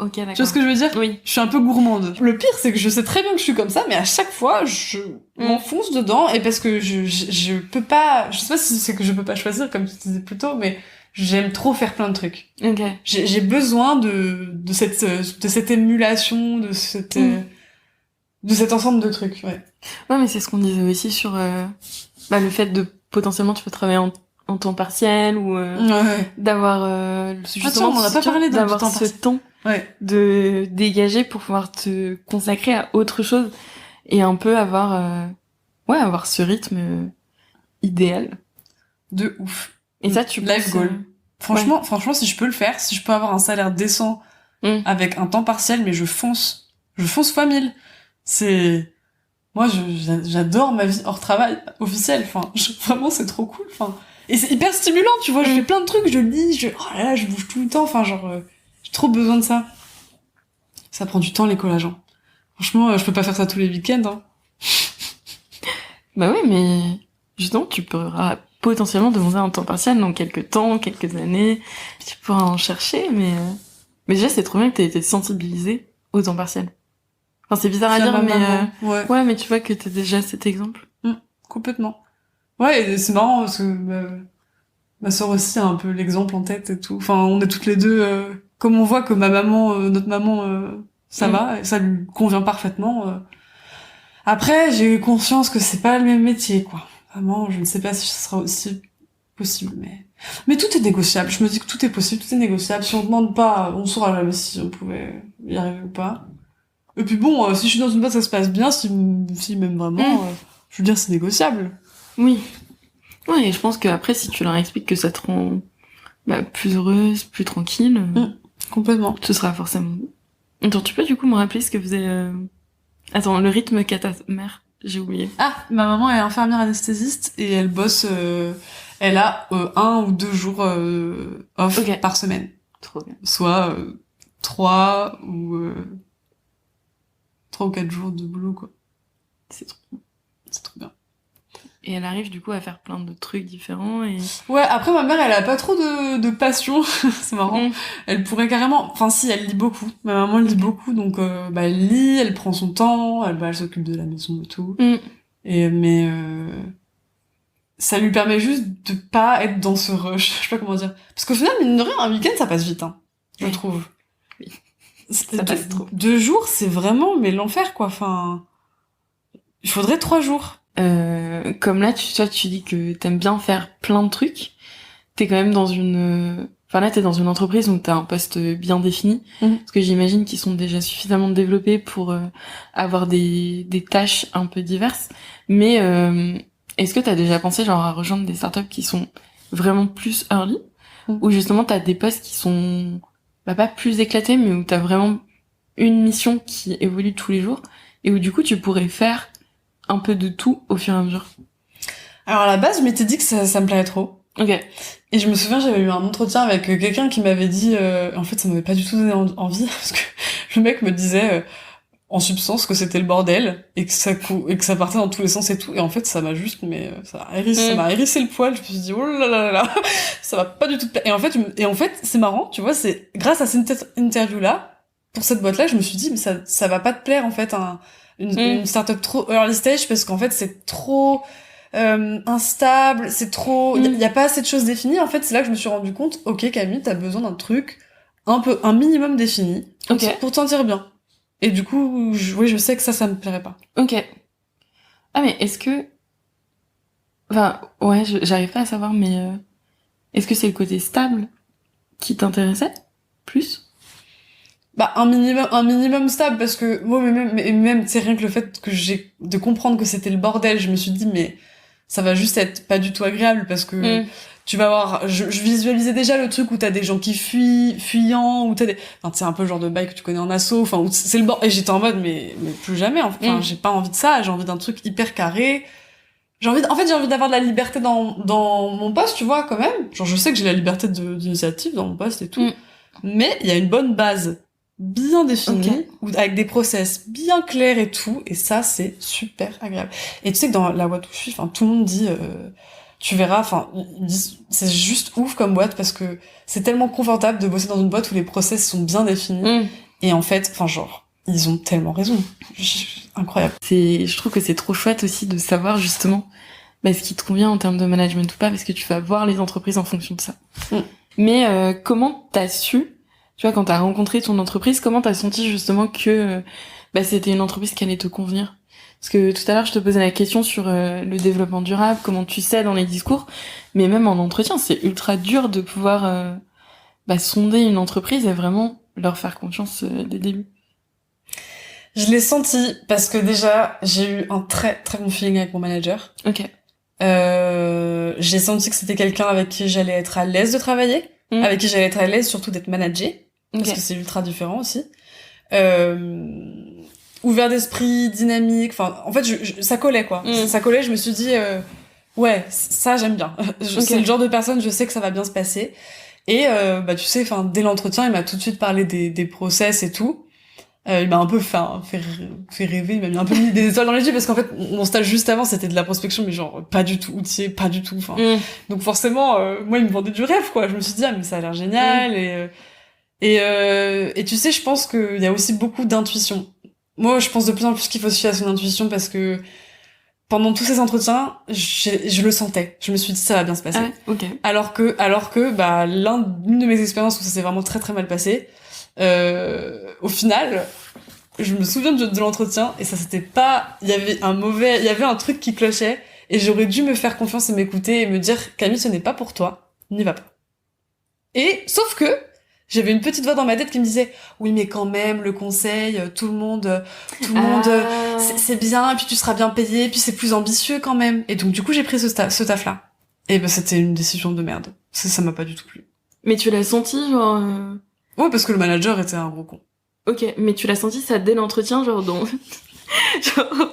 ok, d'accord. tu vois ce que je veux dire? Oui. Je suis un peu gourmande. Le pire, c'est que je sais très bien que je suis comme ça, mais à chaque fois, je m'enfonce dedans, et parce que je peux pas, je sais pas si c'est que je peux pas choisir, comme tu disais plus tôt, mais j'aime trop faire plein de trucs. Ok. J'ai besoin de cette émulation, de cet ensemble de trucs, ouais. Ouais, mais c'est ce qu'on disait aussi sur le fait de potentiellement tu peux travailler en temps partiel ou d'avoir justement on n'a pas parlé d'avoir temps ce partiel. temps de dégager pour pouvoir te consacrer à autre chose et un peu avoir ce rythme idéal. De ouf. Et ça, tu life penses, goal. Franchement, si je peux le faire, si je peux avoir un salaire décent avec un temps partiel, mais je fonce fois 1000. Moi, j'adore ma vie hors travail officiel. Enfin, vraiment, c'est trop cool. Enfin, et c'est hyper stimulant, tu vois. Je fais plein de trucs, je lis, oh là là, je bouge tout le temps. Enfin, genre, j'ai trop besoin de ça. Ça prend du temps, les collagens. Franchement, je peux pas faire ça tous les week-ends. Hein. Bah oui, mais justement, tu pourras potentiellement demander un temps partiel dans quelques temps, quelques années. Tu pourras en chercher, mais déjà, c'est trop bien que t'aies été sensibilisée au temps partiel. Enfin, c'est bizarre à dire, mais ouais, mais tu vois que t'as déjà cet exemple. Complètement. Ouais, et c'est marrant parce que ma sœur aussi a un peu l'exemple en tête et tout. Enfin, on est toutes les deux, comme on voit que notre maman, ça va, et ça lui convient parfaitement. Après, j'ai eu conscience que c'est pas le même métier, quoi. Vraiment, je ne sais pas si ce sera aussi possible, mais tout est négociable. Je me dis que tout est possible, tout est négociable. Si on demande pas, on saura jamais si on pouvait y arriver ou pas. Et puis bon, si je suis dans une boîte, ça se passe bien, si même vraiment, je veux dire, c'est négociable. Oui. Ouais, et je pense qu'après, si tu leur expliques que ça te rend plus heureuse, plus tranquille, complètement. Ce sera forcément bon. Attends, tu peux du coup me rappeler ce que faisait... Attends, le rythme qu'a ta mère, j'ai oublié. Ah, ma maman est infirmière anesthésiste et elle bosse, elle a 1 ou 2 jours off par semaine. Trop bien. Soit 3 ou 4 jours de boulot, quoi. C'est trop bien. C'est trop bien. Et elle arrive du coup à faire plein de trucs différents et... Ouais, après ma mère, elle a pas trop de passion, c'est marrant. Elle pourrait carrément... Enfin si, elle lit beaucoup. Ma maman, elle lit beaucoup, donc elle lit, elle prend son temps, elle s'occupe de la maison et tout. Mais ça lui permet juste de pas être dans ce rush, je sais pas comment dire. Parce qu'au final, mine de rien, un week-end, ça passe vite, hein, je trouve. Oui. Ça passe trop. 2 jours, c'est vraiment l'enfer, quoi. Enfin, il faudrait 3 jours. Comme là, tu dis que t'aimes bien faire plein de trucs. T'es quand même dans une... Enfin là, t'es dans une entreprise où t'as un poste bien défini. Parce que j'imagine qu'ils sont déjà suffisamment développés pour avoir des tâches un peu diverses. Mais est-ce que t'as déjà pensé genre à rejoindre des startups qui sont vraiment plus early, ou justement t'as des postes qui sont pas plus éclatés, mais où t'as vraiment une mission qui évolue tous les jours et où du coup tu pourrais faire un peu de tout au fur et à mesure? Alors à la base, je m'étais dit que ça me plairait trop. Ok. Et je me souviens, j'avais eu un entretien avec quelqu'un qui m'avait dit, en fait, ça m'avait pas du tout donné envie, parce que le mec me disait, en substance, que c'était le bordel, et que ça partait dans tous les sens et tout, et en fait, ça m'a juste, ça m'a hérissé le poil, je me suis dit, oh là là là, ça va pas du tout te plaire. Et en fait, c'est marrant, tu vois, c'est grâce à cette interview-là, pour cette boîte-là, je me suis dit, mais ça va pas te plaire, en fait, une startup trop early stage parce qu'en fait c'est trop instable, c'est trop, y a pas assez de choses définies. En fait, c'est là que je me suis rendu compte, ok Camille, t'as besoin d'un truc un minimum défini pour te sentir bien. Et du coup, je sais que ça me plairait pas. Ok. Ah mais est-ce que, enfin ouais, j'arrive pas à savoir, mais est-ce que c'est le côté stable qui t'intéressait plus? Bah un minimum stable, parce que moi même c'est rien que le fait que j'ai de comprendre que c'était le bordel, je me suis dit mais ça va juste être pas du tout agréable, parce que tu vas voir, je visualisais déjà le truc où t'as des gens qui fuyant, où t'as des, enfin c'est un peu le genre de bail que tu connais en asso, enfin où c'est le bordel, et j'étais en mode mais plus jamais, enfin j'ai pas envie de ça, j'ai envie d'un truc hyper carré. J'ai envie d'avoir de la liberté dans mon poste, tu vois, quand même. Genre je sais que j'ai la liberté d'initiative dans mon poste et tout, mais il y a une bonne base bien définie, avec des process bien clairs et tout, et ça c'est super agréable. Et tu sais que dans la boîte où je suis, enfin tout le monde dit tu verras, enfin ils disent c'est juste ouf comme boîte, parce que c'est tellement confortable de bosser dans une boîte où les process sont bien définis, et en fait, enfin genre ils ont tellement raison. Incroyable. Je trouve que c'est trop chouette aussi de savoir justement ce qui te convient en termes de management ou pas, parce que tu vas voir les entreprises en fonction de ça. Mais comment t'as su, tu vois, quand t'as rencontré ton entreprise, comment t'as senti justement que c'était une entreprise qui allait te convenir? Parce que tout à l'heure, je te posais la question sur le développement durable, comment tu sais dans les discours, mais même en entretien, c'est ultra dur de pouvoir sonder une entreprise et vraiment leur faire confiance dès le début. Je l'ai senti, parce que déjà, j'ai eu un très très bon feeling avec mon manager. Ok. J'ai senti que c'était quelqu'un avec qui j'allais être à l'aise de travailler, avec qui j'allais être à l'aise surtout d'être managée, parce que c'est ultra différent aussi. Ouvert d'esprit, dynamique, enfin, en fait, ça collait, quoi. Ça collait, je me suis dit, ouais, ça, j'aime bien. C'est le genre de personne, je sais que ça va bien se passer. Et, tu sais, enfin, dès l'entretien, il m'a tout de suite parlé des process et tout. Il m'a un peu fait rêver, il m'a mis des étoiles dans les yeux, parce qu'en fait, mon stage juste avant, c'était de la prospection, mais genre, pas du tout outillé, pas du tout, enfin. Donc forcément, moi, il me vendait du rêve, quoi. Je me suis dit, ah, mais ça a l'air génial, et tu sais, je pense qu'il y a aussi beaucoup d'intuition. Moi, je pense de plus en plus qu'il faut se fier à son intuition, parce que pendant tous ces entretiens, je le sentais. Je me suis dit, ça va bien se passer. Ah, ok. Alors que, l'une de mes expériences où ça s'est vraiment très très mal passé, au final, je me souviens de l'entretien, et ça c'était pas, il y avait un truc qui clochait, et j'aurais dû me faire confiance et m'écouter et me dire, Camille, ce n'est pas pour toi, n'y va pas. Et, sauf que, j'avais une petite voix dans ma tête qui me disait, oui, mais quand même, le conseil, tout le monde, c'est bien, et puis tu seras bien payé, et puis c'est plus ambitieux quand même. Et donc, du coup, j'ai pris ce taf-là. Et c'était une décision de merde. Ça m'a pas du tout plu. Mais tu l'as senti, genre... Ouais, parce que le manager était un gros con. Ok, mais tu l'as senti ça dès l'entretien, genre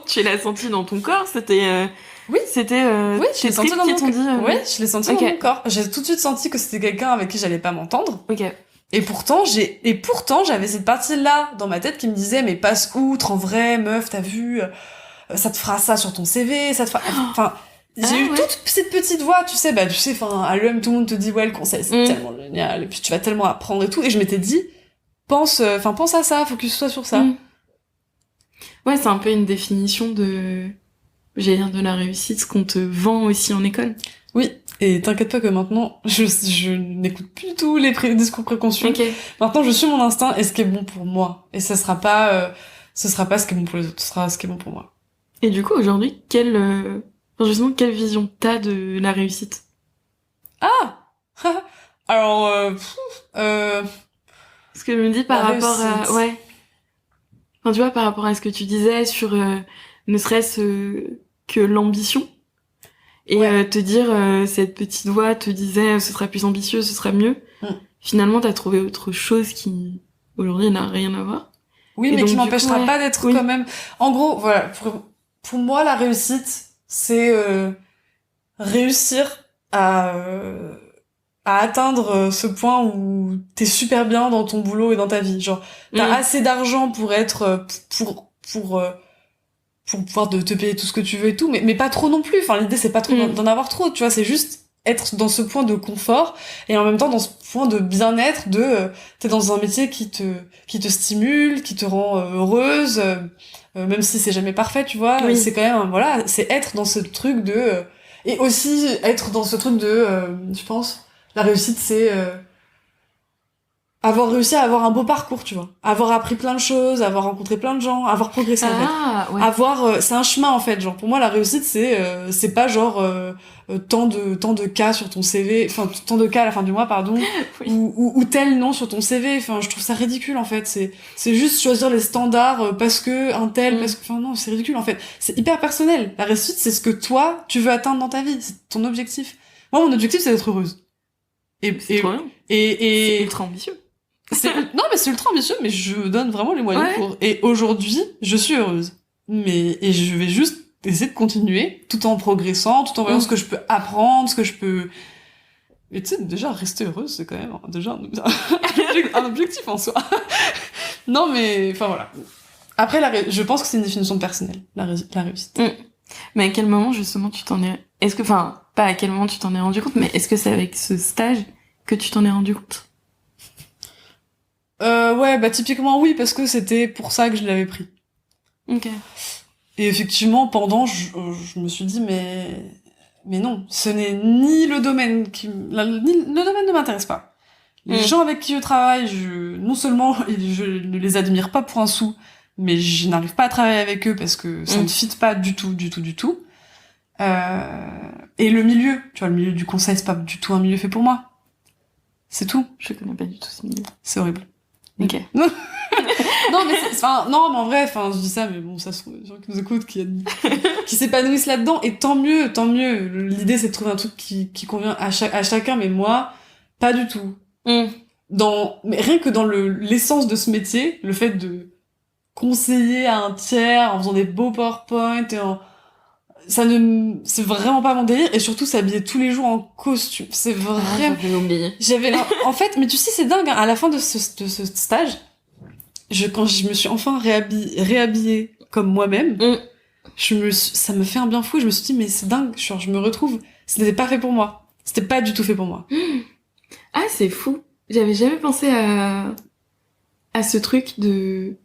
tu l'as senti dans ton corps, c'était... Oui, oui, je l'ai senti dans mon corps. Oui, je l'ai senti dans mon corps. J'ai tout de suite senti que c'était quelqu'un avec qui j'allais pas m'entendre. Ok. Et pourtant, j'avais cette partie-là dans ma tête qui me disait, mais passe outre, en vrai, meuf, t'as vu, ça te fera ça sur ton CV, ça te fera, enfin, j'ai eu toute cette petite voix, tu sais, enfin, à l'EM, tout le monde te dit, ouais, le conseil, c'est tellement génial, et puis tu vas tellement apprendre et tout, et je m'étais dit, pense à ça, focus-toi sur ça. Ouais, c'est un peu une définition de la réussite, ce qu'on te vend aussi en école. Oui, et t'inquiète pas que maintenant, je n'écoute plus tous les discours préconçus. Okay. Maintenant, je suis mon instinct et ce qui est bon pour moi. Et ce sera pas ce qui est bon pour les autres, ce sera ce qui est bon pour moi. Et du coup, aujourd'hui, justement, quelle vision t'as de la réussite? Ah! Alors, ce que je me dis par rapport à... Ouais. Enfin, tu vois, par rapport à ce que tu disais sur ne serait-ce que l'ambition. Et te dire, cette petite voix te disait, ce sera plus ambitieux, ce sera mieux. Finalement, t'as trouvé autre chose qui, aujourd'hui, n'a rien à voir. Oui, mais qui m'empêchera pas d'être quand même... En gros, voilà, pour moi, la réussite, c'est réussir à atteindre ce point où t'es super bien dans ton boulot et dans ta vie. Genre, t'as assez d'argent pour être... pour pouvoir te payer tout ce que tu veux et tout, mais pas trop non plus. Enfin, l'idée, c'est pas trop d'en avoir trop, tu vois, c'est juste être dans ce point de confort et en même temps dans ce point de bien-être de t'es dans un métier qui te stimule, qui te rend heureuse, même si c'est jamais parfait, tu vois. Oui. C'est quand même voilà, c'est être dans ce truc de et aussi être dans ce truc de je pense la réussite c'est avoir réussi à avoir un beau parcours, tu vois, avoir appris plein de choses, avoir rencontré plein de gens, avoir progressé en fait. Ouais. Avoir c'est un chemin en fait, genre pour moi la réussite c'est pas genre tant de cas sur ton CV, enfin tant de cas à la fin du mois pardon, Oui. ou tel nom sur ton CV, enfin je trouve ça ridicule en fait, c'est juste choisir les standards parce que un tel parce que enfin non, c'est ridicule en fait. C'est hyper personnel. La réussite c'est ce que toi tu veux atteindre dans ta vie, c'est ton objectif. Moi mon objectif c'est d'être heureuse. C'est trop bien. Et C'est ultra ambitieux. non mais c'est ultra ambitieux mais je me donne vraiment les moyens pour et aujourd'hui je suis heureuse et je vais juste essayer de continuer tout en progressant tout en voyant ce que je peux apprendre ce que je peux et tu sais déjà rester heureuse c'est quand même déjà un objectif en soi non mais enfin voilà après je pense que c'est une définition personnelle la réussite. Mais à quel moment justement tu t'en es enfin pas à quel moment tu t'en es rendu compte mais est-ce que c'est avec ce stage que tu t'en es rendu compte? Ouais, bah typiquement oui, parce que c'était pour ça que je l'avais pris. Ok. Et effectivement, pendant, je me suis dit, mais non, ce n'est ni le domaine ni le domaine ne m'intéresse pas. Les gens avec qui je travaille, non seulement je ne les admire pas pour un sou, mais je n'arrive pas à travailler avec eux parce que ça ne fit pas du tout. Et le milieu, tu vois, le milieu du conseil, c'est pas du tout un milieu fait pour moi. C'est tout. Je connais pas du tout ce milieu. C'est horrible. Ok. non mais en vrai je dis ça mais bon ça se trouve les gens qui nous écoutent qui s'épanouissent là-dedans et tant mieux l'idée c'est de trouver un truc qui convient à chacun mais moi pas du tout mais rien que dans l'essence de ce métier le fait de conseiller à un tiers en faisant des beaux PowerPoint et c'est vraiment pas mon délire et surtout s'habiller tous les jours en costume c'est vraiment en fait mais tu sais c'est dingue hein, à la fin de ce stage quand je me suis enfin réhabillée comme moi-même ça me fait un bien fou je me suis dit mais c'est dingue genre je me retrouve ce n'était pas fait pour moi c'était pas du tout fait pour moi. Ah c'est fou j'avais jamais pensé à ce truc de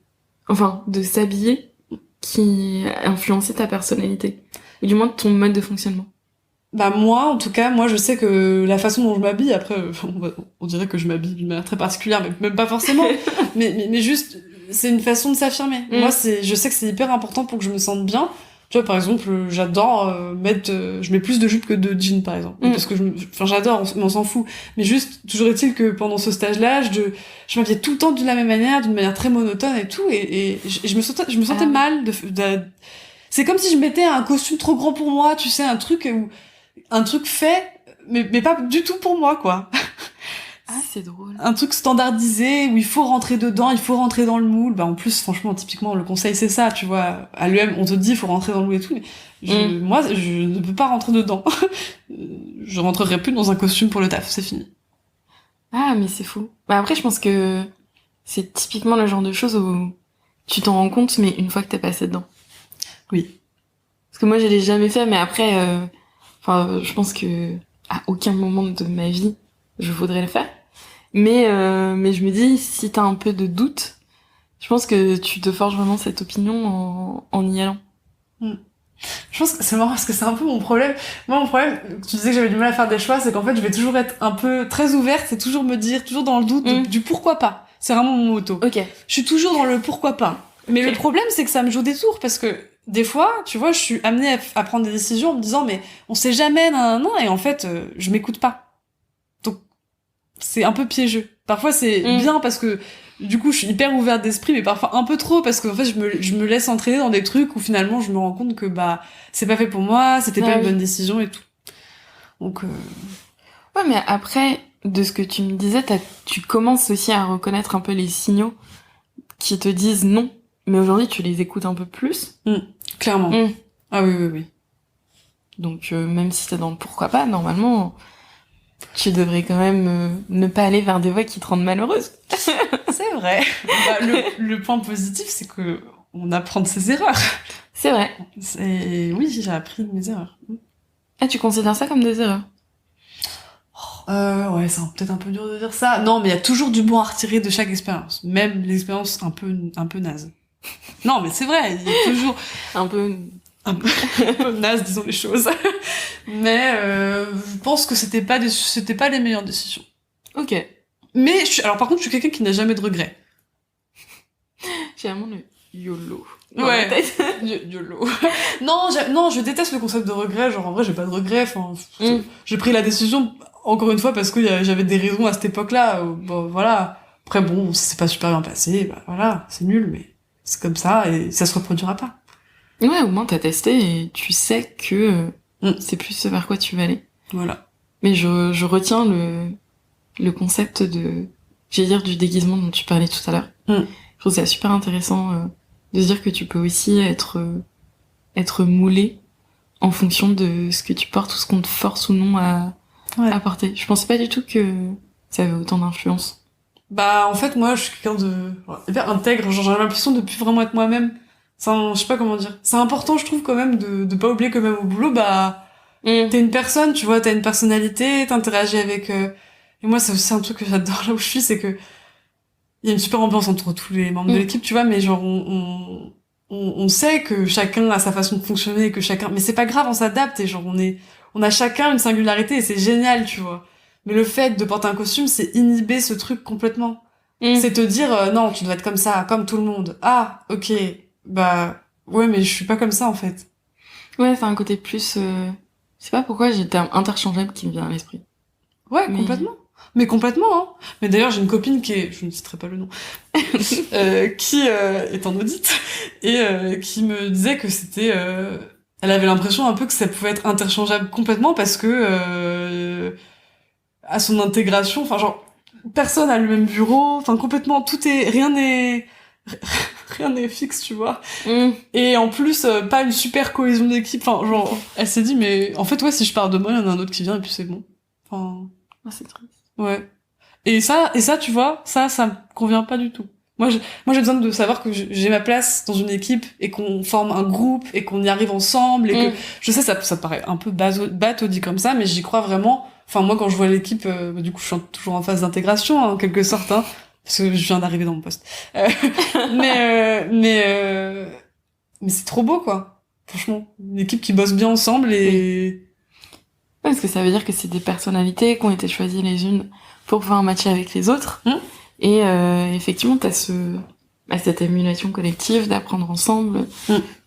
s'habiller qui influençait ta personnalité et du moins ton mode de fonctionnement. Bah moi, en tout cas, je sais que la façon dont je m'habille, après, on dirait que je m'habille d'une manière très particulière, mais même pas forcément, mais juste, c'est une façon de s'affirmer. Moi, je sais que c'est hyper important pour que je me sente bien. Tu vois, par exemple, j'adore je mets plus de jupes que de jeans, par exemple. Parce que j'adore, mais on s'en fout. Mais juste, toujours est-il que pendant ce stage-là, je m'habillais tout le temps de la même manière, d'une manière très monotone et tout, et je me sentais mal c'est comme si je mettais un costume trop grand pour moi, tu sais, un truc fait, mais pas du tout pour moi, quoi. Ah, c'est drôle. Un truc standardisé, où il faut rentrer dedans, il faut rentrer dans le moule. Bah, en plus, franchement, typiquement, le conseil, c'est ça, tu vois. À l'UM, on te dit, il faut rentrer dans le moule et tout, mais moi, je ne peux pas rentrer dedans. Je rentrerai plus dans un costume pour le taf, c'est fini. Ah, mais c'est fou. Bah, après, je pense que c'est typiquement le genre de choses où tu t'en rends compte, mais une fois que t'es passé dedans. Oui. Parce que moi, je l'ai jamais fait, mais après, je pense que à aucun moment de ma vie, je voudrais le faire. Mais je me dis, si t'as un peu de doute, je pense que tu te forges vraiment cette opinion en y allant. Je pense que c'est marrant parce que c'est un peu mon problème. Moi, mon problème, tu disais que j'avais du mal à faire des choix, c'est qu'en fait, je vais toujours être un peu très ouverte, c'est toujours me dire, toujours dans le doute du pourquoi pas. C'est vraiment mon motto. Ok. Je suis toujours dans le pourquoi pas. Mais le problème, c'est que ça me joue des tours parce que des fois, tu vois, je suis amenée à prendre des décisions en me disant, mais on sait jamais, et en fait, je m'écoute pas. Donc, c'est un peu piégeux. Parfois, c'est bien parce que, du coup, je suis hyper ouverte d'esprit, mais parfois un peu trop parce qu'en fait, je me laisse entraîner dans des trucs où finalement, je me rends compte que, c'est pas fait pour moi, c'était pas une bonne décision et tout. Donc, Ouais, mais après, de ce que tu me disais, tu commences aussi à reconnaître un peu les signaux qui te disent non. Mais aujourd'hui, tu les écoutes un peu plus. Clairement. Ah oui. Donc, même si t'es dans le pourquoi pas, normalement, tu devrais quand même ne pas aller vers des voies qui te rendent malheureuse. C'est vrai. Le point positif, c'est que on apprend de ses erreurs. C'est vrai. Oui, j'ai appris de mes erreurs. Ah, tu considères ça comme des erreurs? Ouais, c'est peut-être un peu dur de dire ça. Non, mais il y a toujours du bon à retirer de chaque expérience. Même l'expérience un peu naze. Non, mais c'est vrai, il y a toujours Un peu... un peu naze, disons les choses. Mais je pense que c'était pas les meilleures décisions. Ok. Mais alors par contre, je suis quelqu'un qui n'a jamais de regrets. J'ai vraiment le YOLO. Ouais. YOLO. Non, je déteste le concept de regret. Genre en vrai, j'ai pas de regrets. Enfin, j'ai pris la décision encore une fois parce que j'avais des raisons à cette époque-là. Bon, voilà. Après bon, ça s'est pas super bien passé. Bah voilà, c'est nul, mais c'est comme ça et ça se reproduira pas. Ouais, au moins t'as testé et tu sais que c'est plus ce vers quoi tu vas aller. Voilà. Mais je retiens le concept de, j'allais dire, du déguisement dont tu parlais tout à l'heure. Je trouve ça super intéressant de se dire que tu peux aussi être moulé en fonction de ce que tu portes ou ce qu'on te force ou non à porter. Je pensais pas du tout que ça avait autant d'influence. Bah en fait moi je suis quelqu'un de hyper intègre, genre j'ai l'impression de plus vraiment être moi-même. Je sais pas comment dire. C'est important je trouve quand même de pas oublier que même au boulot bah t'es une personne, tu vois, t'as une personnalité, t'interagis avec et moi c'est aussi un truc que j'adore là où je suis, c'est que il y a une super ambiance entre tous les membres de l'équipe, tu vois, mais genre on sait que chacun a sa façon de fonctionner et que chacun, mais c'est pas grave, on s'adapte et genre on a chacun une singularité et c'est génial, tu vois. Mais le fait de porter un costume, c'est inhiber ce truc complètement. C'est te dire non, tu dois être comme ça, comme tout le monde. Ah, ok, bah ouais, mais je suis pas comme ça en fait. Ouais, c'est un côté plus. Je sais pas pourquoi j'ai le terme interchangeable qui me vient à l'esprit. Ouais, complètement. Mais complètement, hein. Mais d'ailleurs, j'ai une copine qui est, je ne citerai pas le nom, qui est en audit et qui me disait que c'était, elle avait l'impression un peu que ça pouvait être interchangeable complètement parce que à son intégration, enfin genre personne a le même bureau, enfin complètement rien n'est fixe, tu vois. Et en plus pas une super cohésion d'équipe, enfin genre elle s'est dit mais en fait ouais si je pars demain, il y en a un autre qui vient et puis c'est bon. Enfin c'est triste. ouais. Et ça, tu vois, ça me convient pas du tout. Moi, j'ai besoin de savoir que j'ai ma place dans une équipe et qu'on forme un groupe et qu'on y arrive ensemble et que, je sais, ça paraît un peu bateau dit comme ça, mais j'y crois vraiment. Enfin, moi, quand je vois l'équipe, du coup, je suis toujours en phase d'intégration, hein, en quelque sorte, hein, parce que je viens d'arriver dans mon poste. Mais c'est trop beau, quoi. Franchement, une équipe qui bosse bien ensemble et... Parce que ça veut dire que c'est des personnalités qui ont été choisies les unes pour pouvoir matcher avec les autres. Et effectivement, t'as cette émulation collective d'apprendre ensemble,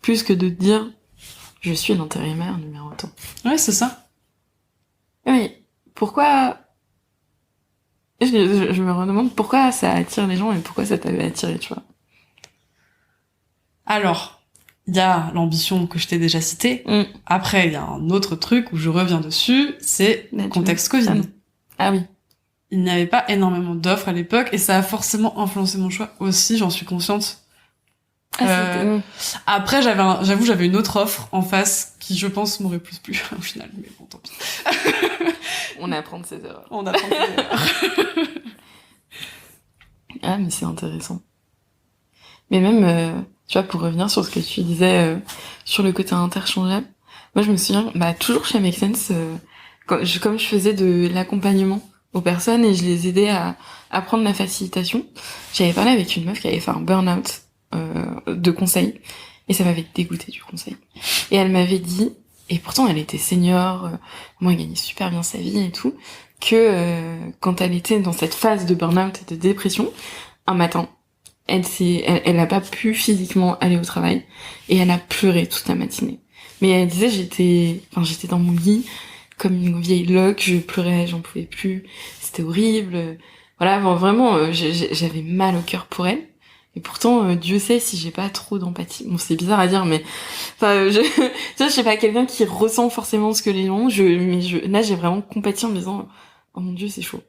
plus que de te dire « je suis l'intérimaire numéro tant ». Ouais, c'est ça. Oui, pourquoi... Je me redemande pourquoi ça attire les gens et pourquoi ça t'avait attiré, tu vois. Alors... il y a l'ambition que je t'ai déjà citée. Après, il y a un autre truc où je reviens dessus, c'est le contexte Covid. Ah oui. Il n'y avait pas énormément d'offres à l'époque et ça a forcément influencé mon choix aussi, j'en suis consciente. Après, j'avais une autre offre en face qui, je pense, m'aurait plus plu au final, mais bon, tant pis. On apprend de ses erreurs. Ah, mais c'est intéressant. Mais même... tu vois, pour revenir sur ce que tu disais sur le côté interchangeable, moi je me souviens, toujours chez Make Sense, comme je faisais de l'accompagnement aux personnes et je les aidais à apprendre la facilitation, j'avais parlé avec une meuf qui avait fait un burn-out de conseil et ça m'avait dégoûté du conseil. Et elle m'avait dit, et pourtant elle était senior, moi elle gagnait super bien sa vie et tout, que quand elle était dans cette phase de burn-out et de dépression, un matin, elle n'a pas pu physiquement aller au travail et elle a pleuré toute la matinée. Mais elle disait j'étais dans mon lit comme une vieille loque, je pleurais, j'en pouvais plus, c'était horrible. Voilà, vraiment j'avais mal au cœur pour elle. Et pourtant Dieu sait si j'ai pas trop d'empathie. Bon, c'est bizarre à dire mais je suis pas quelqu'un qui ressent forcément ce que les gens ont, là j'ai vraiment compati en me disant oh mon Dieu, c'est chaud.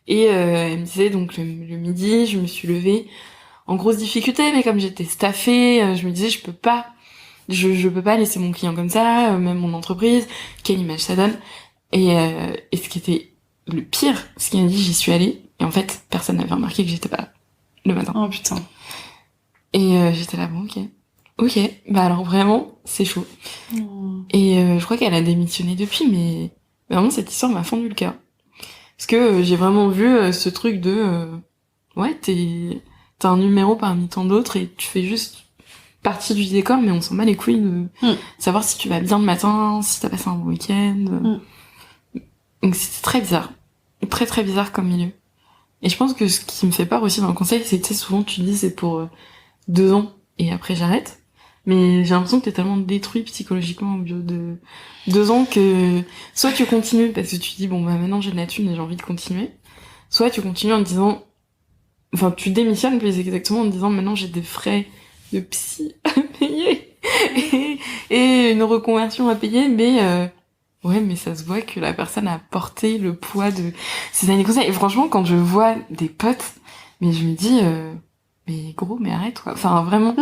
Et elle me disait donc le midi, je me suis levée en grosse difficulté, mais comme j'étais staffée, je me disais je peux pas laisser mon client comme ça, même mon entreprise, quelle image ça donne. Et ce qui était le pire, ce qu'il m'a dit, j'y suis allée, et en fait, personne n'avait remarqué que j'étais pas là, le matin. Oh putain. Et j'étais là, bon, ok, bah alors vraiment, c'est chaud. Et je crois qu'elle a démissionné depuis, mais vraiment cette histoire m'a fendu le cœur. Parce que j'ai vraiment vu ce truc de ouais, t'as un numéro parmi tant d'autres et tu fais juste partie du décor, mais on s'en bat les couilles de savoir si tu vas bien le matin, si t'as passé un bon week-end. Donc c'est très bizarre. Très très bizarre comme milieu. Et je pense que ce qui me fait peur aussi dans le conseil, c'est que souvent tu dis c'est pour 2 ans et après j'arrête. Mais j'ai l'impression que t'es tellement détruit psychologiquement au bout de 2 ans que soit tu continues parce que tu dis bon bah maintenant j'ai de la thune et j'ai envie de continuer, soit tu continues en te disant, enfin tu démissionnes plus exactement en te disant maintenant j'ai des frais de psy à payer et une reconversion à payer, mais ouais, mais ça se voit que la personne a porté le poids de ces années conseils. Et franchement, quand je vois des potes, mais je me dis, mais gros, mais arrête, quoi. Enfin, vraiment,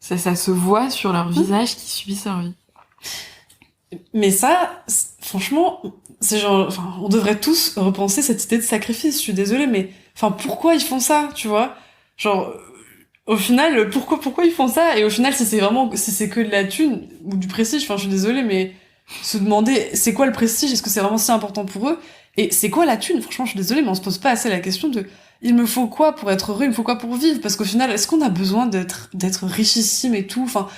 ça se voit sur leur visage qui subissent leur vie. Mais ça, franchement, c'est genre, enfin, on devrait tous repenser cette idée de sacrifice. Je suis désolée, mais, enfin, pourquoi ils font ça, tu vois? Genre, au final, pourquoi ils font ça? Et au final, si c'est que de la thune ou du prestige, enfin, je suis désolée, mais se demander c'est quoi le prestige, est-ce que c'est vraiment si important pour eux, et c'est quoi la thune, franchement je suis désolée mais on se pose pas assez la question de il me faut quoi pour être heureux, il me faut quoi pour vivre, parce qu'au final est-ce qu'on a besoin d'être richissime et tout, enfin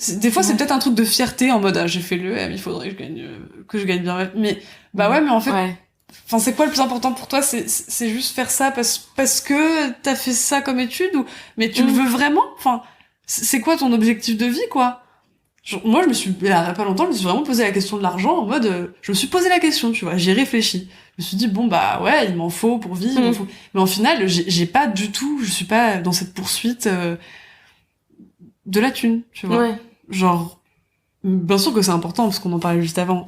des fois c'est peut-être un truc de fierté en mode ah j'ai fait l'EM, il faudrait que je gagne bien, mais bah ouais mais en fait enfin c'est quoi le plus important pour toi, c'est juste faire ça parce que t'as fait ça comme étude, ou mais tu le veux vraiment, enfin c'est quoi ton objectif de vie, quoi? Moi, il y a pas longtemps, je me suis vraiment posé la question de l'argent en mode, je me suis posé la question, tu vois, j'ai réfléchi. Je me suis dit, bon, bah, ouais, il m'en faut pour vivre, il m'en faut. Mais en final, j'ai pas du tout, je suis pas dans cette poursuite, de la thune, tu vois. Ouais. Genre, bien sûr que c'est important, parce qu'on en parlait juste avant.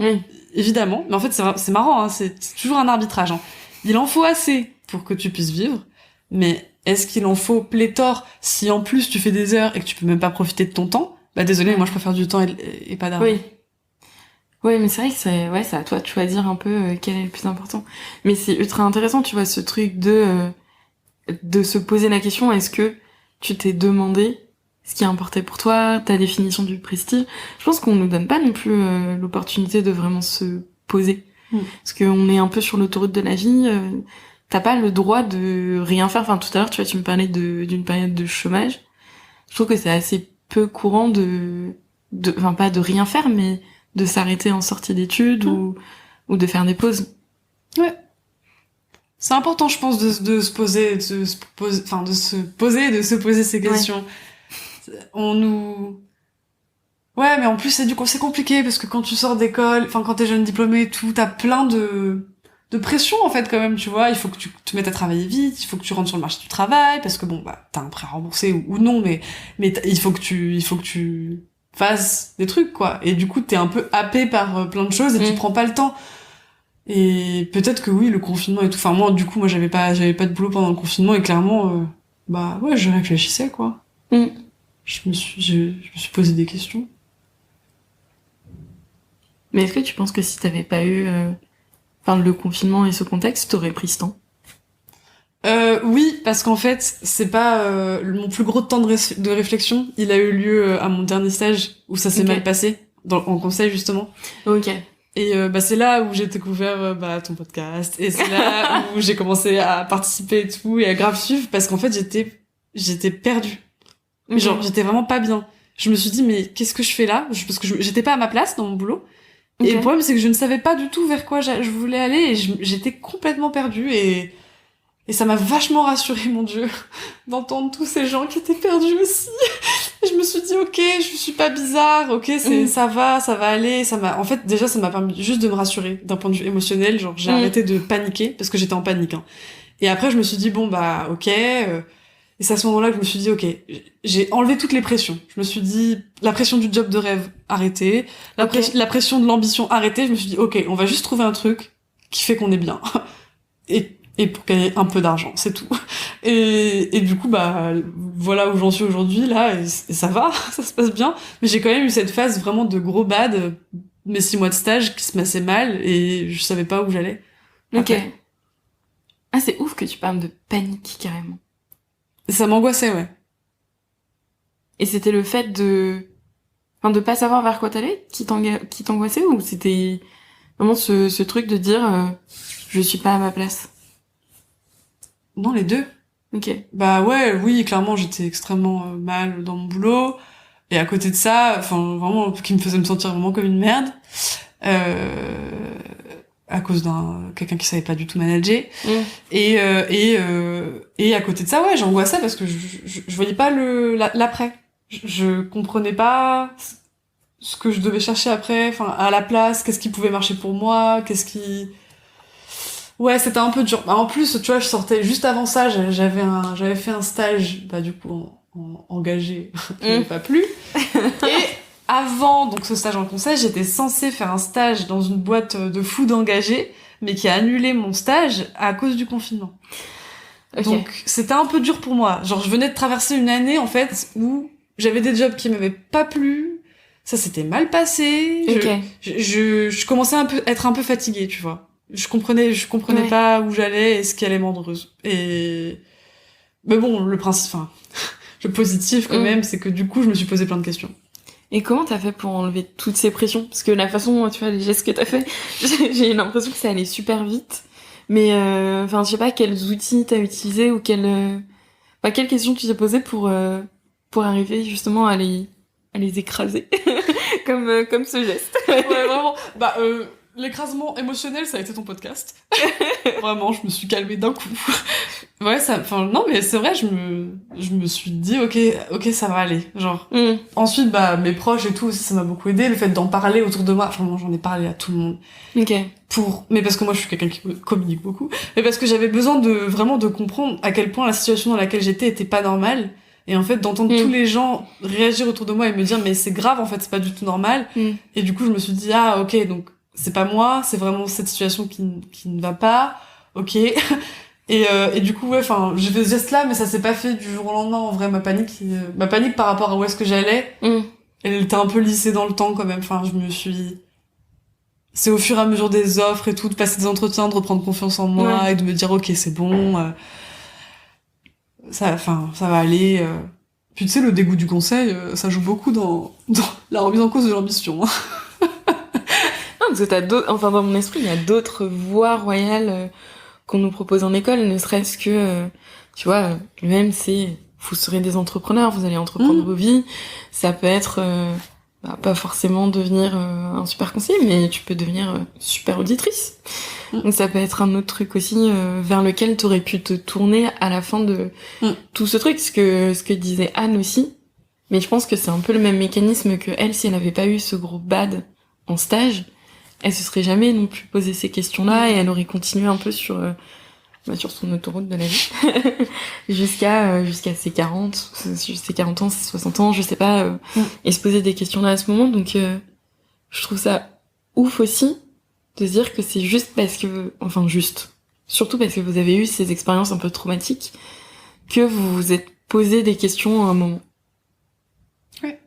Évidemment. Mais en fait, c'est marrant, hein, c'est toujours un arbitrage, hein. Il en faut assez pour que tu puisses vivre, mais est-ce qu'il en faut pléthore si en plus tu fais des heures et que tu peux même pas profiter de ton temps? Bah désolé, moi je préfère du temps et pas d'argent. Oui, mais c'est vrai que c'est à toi de choisir un peu quel est le plus important. Mais c'est ultra intéressant, tu vois, ce truc de se poser la question, est-ce que tu t'es demandé ce qui importait pour toi, ta définition du prestige? Je pense qu'on nous donne pas non plus l'opportunité de vraiment se poser. Parce qu'on est un peu sur l'autoroute de la vie, t'as pas le droit de rien faire. Enfin, tout à l'heure, tu vois, tu me parlais d'une période de chômage. Je trouve que c'est assez peu courant enfin pas de rien faire, mais de s'arrêter en sortie d'études ou de faire des pauses. Ouais. C'est important, je pense, de se poser, de se poser ces questions. Ouais, mais en plus c'est compliqué parce que quand tu sors d'école, enfin quand t'es jeune diplômé et tout, t'as plein de pression en fait quand même, tu vois. Il faut que tu te mettes à travailler vite, il faut que tu rentres sur le marché du travail parce que bon bah t'as un prêt à rembourser ou non, mais il faut que tu fasses des trucs, quoi. Et du coup t'es un peu happé par plein de choses et tu prends pas le temps. Et peut-être que oui, le confinement et tout. Enfin moi du coup j'avais pas de boulot pendant le confinement et clairement bah ouais, je réfléchissais, quoi. Je me suis posé des questions. Mais est-ce que tu penses que si t'avais pas eu le confinement et ce contexte, t'aurais pris ce temps? Oui, parce qu'en fait, c'est pas mon plus gros temps de réflexion. Il a eu lieu à mon dernier stage où ça s'est mal passé, en conseil justement. Ok. Et c'est là où j'ai découvert ton podcast, et c'est là où j'ai commencé à participer et tout, et à grave suivre, parce qu'en fait j'étais perdue. Genre j'étais vraiment pas bien. Je me suis dit mais qu'est-ce que je fais là, parce que j'étais pas à ma place dans mon boulot. Et le problème, c'est que je ne savais pas du tout vers quoi je voulais aller, et j'étais complètement perdue, et ça m'a vachement rassurée, mon Dieu, d'entendre tous ces gens qui étaient perdus aussi. Et je me suis dit, ok, je suis pas bizarre, ok, ça va aller, en fait, déjà, ça m'a permis juste de me rassurer, d'un point de vue émotionnel, genre, j'ai arrêté de paniquer, parce que j'étais en panique, hein. Et après, je me suis dit, bon, bah, ok, et c'est à ce moment-là que je me suis dit, ok, j'ai enlevé toutes les pressions. Je me suis dit, la pression du job de rêve, arrêtée. La pression de l'ambition, arrêtée. Je me suis dit, ok, on va juste trouver un truc qui fait qu'on est bien. Et pour gagner un peu d'argent, c'est tout. Et du coup, bah, voilà où j'en suis aujourd'hui, là, et ça va, ça se passe bien. Mais j'ai quand même eu cette phase vraiment de gros bad, mes 6 mois de stage qui se passaient mal, et je savais pas où j'allais. Ok. Ah, c'est ouf que tu parles de panique, carrément. Ça m'angoissait, ouais. Et c'était le fait de pas savoir vers quoi t'allais qui t'angoissait, ou c'était Vraiment ce truc de dire je suis pas à ma place. Non, les deux. Ok. Bah ouais, oui, clairement, j'étais extrêmement mal dans mon boulot. Et à côté de ça, enfin, vraiment, qui me faisait me sentir vraiment comme une merde. À cause quelqu'un qui savait pas du tout manager. Et à côté de ça, ouais, j'angoissais parce que je voyais pas l'après. Je comprenais pas ce que je devais chercher après, enfin, à la place, qu'est-ce qui pouvait marcher pour moi, ouais, c'était un peu dur. Bah, en plus, tu vois, je sortais juste avant ça, j'avais fait un stage, bah, du coup, engagé, qui m'avait pas plu. Et avant, donc, ce stage en conseil, j'étais censée faire un stage dans une boîte de food engagée, mais qui a annulé mon stage à cause du confinement. Okay. Donc, c'était un peu dur pour moi. Genre, je venais de traverser une année, en fait, où j'avais des jobs qui m'avaient pas plu, ça s'était mal passé, okay. je commençais à être un peu fatiguée, tu vois. Je comprenais ouais. Pas où j'allais et ce qui allait me rendre heureuse. Mais bon, le positif quand même, c'est que du coup, je me suis posé plein de questions. Et comment t'as fait pour enlever toutes ces pressions? Parce que la façon, tu vois, les gestes que t'as fait, j'ai l'impression que ça allait super vite. Mais, je sais pas, quels outils t'as utilisé ou quelles questions tu t'es posées pour arriver justement à les écraser. comme ce geste. Ouais, vraiment. L'écrasement émotionnel, ça a été ton podcast. Vraiment, je me suis calmée d'un coup. Ouais, non, mais c'est vrai, je me suis dit, ok, ça va aller. Genre. Ensuite, mes proches et tout aussi, ça m'a beaucoup aidé. Le fait d'en parler autour de moi, enfin, moi, j'en ai parlé à tout le monde. Ok. Mais parce que moi, je suis quelqu'un qui communique beaucoup. Mais parce que j'avais besoin de comprendre à quel point la situation dans laquelle j'étais était pas normale. Et en fait, d'entendre tous les gens réagir autour de moi et me dire, mais c'est grave, en fait, c'est pas du tout normal. Et du coup, je me suis dit, ah, ok, donc, c'est pas moi, c'est vraiment cette situation qui ne va pas, ok. Et du coup, ouais, j'ai fait ce geste-là, mais ça s'est pas fait du jour au lendemain. En vrai, ma panique par rapport à où est-ce que j'allais, elle était un peu lissée dans le temps quand même. Enfin, c'est au fur et à mesure des offres et tout, de passer des entretiens, de reprendre confiance en moi et de me dire, ok, c'est bon, ça va aller. Puis tu sais, le dégoût du conseil, ça joue beaucoup dans la remise en cause de l'ambition. Parce que dans mon esprit, il y a d'autres voies royales qu'on nous propose en école, ne serait-ce que, tu vois, même vous serez des entrepreneurs, vous allez entreprendre vos vies. Ça peut être, pas forcément devenir un super conseiller, mais tu peux devenir super auditrice. Donc ça peut être un autre truc aussi vers lequel t'aurais pu te tourner à la fin de tout ce truc, ce que disait Anne aussi. Mais je pense que c'est un peu le même mécanisme que elle, si elle avait pas eu ce gros bad en stage, elle se serait jamais non plus posé ces questions-là et elle aurait continué un peu sur son autoroute de la vie jusqu'à ses 40 ans, ses 60 ans, je sais pas, et se poser des questions-là à ce moment. Donc je trouve ça ouf aussi de se dire que c'est juste parce que surtout parce que vous avez eu ces expériences un peu traumatiques que vous vous êtes posé des questions à un moment. Ouais.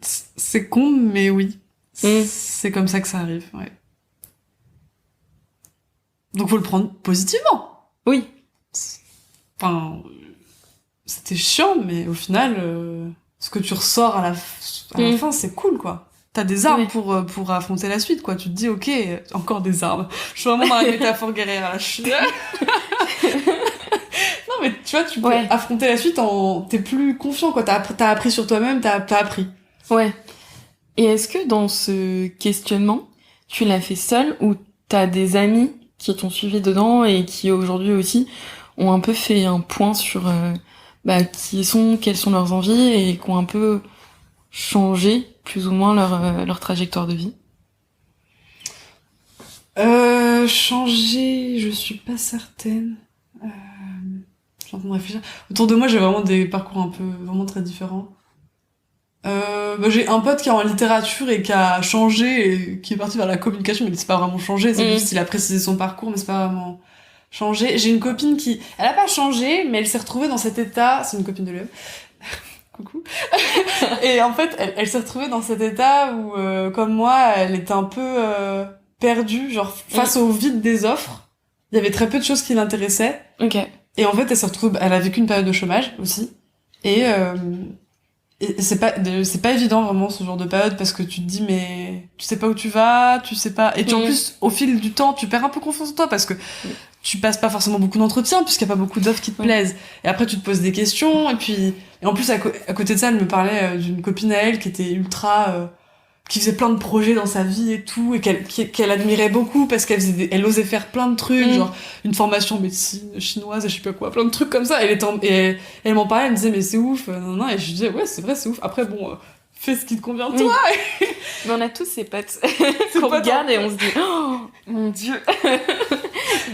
C'est con, mais oui. C'est comme ça que ça arrive, ouais. Donc faut le prendre positivement. Oui. Enfin, c'était chiant, mais au final, ce que tu ressors à la fin, c'est cool, quoi. T'as des armes pour affronter la suite, quoi. Tu te dis, ok, encore des armes. Je suis vraiment dans la métaphore guerrière, là. Non, mais tu vois, tu peux affronter la suite t'es plus confiant, quoi. T'as appris sur toi-même, t'as appris. Ouais. Et est-ce que dans ce questionnement, tu l'as fait seule ou t'as des amis qui t'ont suivi dedans et qui aujourd'hui aussi ont un peu fait un point sur quelles sont leurs envies et qui ont un peu changé plus ou moins leur trajectoire de vie? Changer, je suis pas certaine. Je suis en train de réfléchir. Autour de moi, j'ai vraiment des parcours un peu vraiment très différents. J'ai un pote qui est en littérature et qui a changé et qui est parti vers la communication, mais c'est pas vraiment changé, c'est juste qu'il a précisé son parcours, mais c'est pas vraiment changé. J'ai une copine elle a pas changé, mais elle s'est retrouvée dans cet état, c'est une copine de l'EM. Coucou. Et en fait, elle s'est retrouvée dans cet état où, comme moi, elle était un peu perdue, genre face au vide des offres. Il y avait très peu de choses qui l'intéressaient. Ok. Et en fait, elle a vécu une période de chômage aussi. Et Et c'est pas évident vraiment ce genre de période parce que tu te dis mais tu sais pas où tu vas, tu sais pas et puis en plus au fil du temps tu perds un peu confiance en toi parce que tu passes pas forcément beaucoup d'entretiens puisqu'il y a pas beaucoup d'offres qui te plaisent et après tu te poses des questions et en plus à côté de ça elle me parlait d'une copine à elle qui était ultra qui faisait plein de projets dans sa vie et tout et qu'elle admirait beaucoup parce elle osait faire plein de trucs genre une formation en médecine chinoise et je sais pas quoi, plein de trucs comme ça. Et elle m'en parlait, elle me disait mais c'est ouf non et je disais ouais c'est vrai c'est ouf, après bon fais ce qui te convient toi. Mais on a tous ces potes qu'on regarde et on se dit oh mon dieu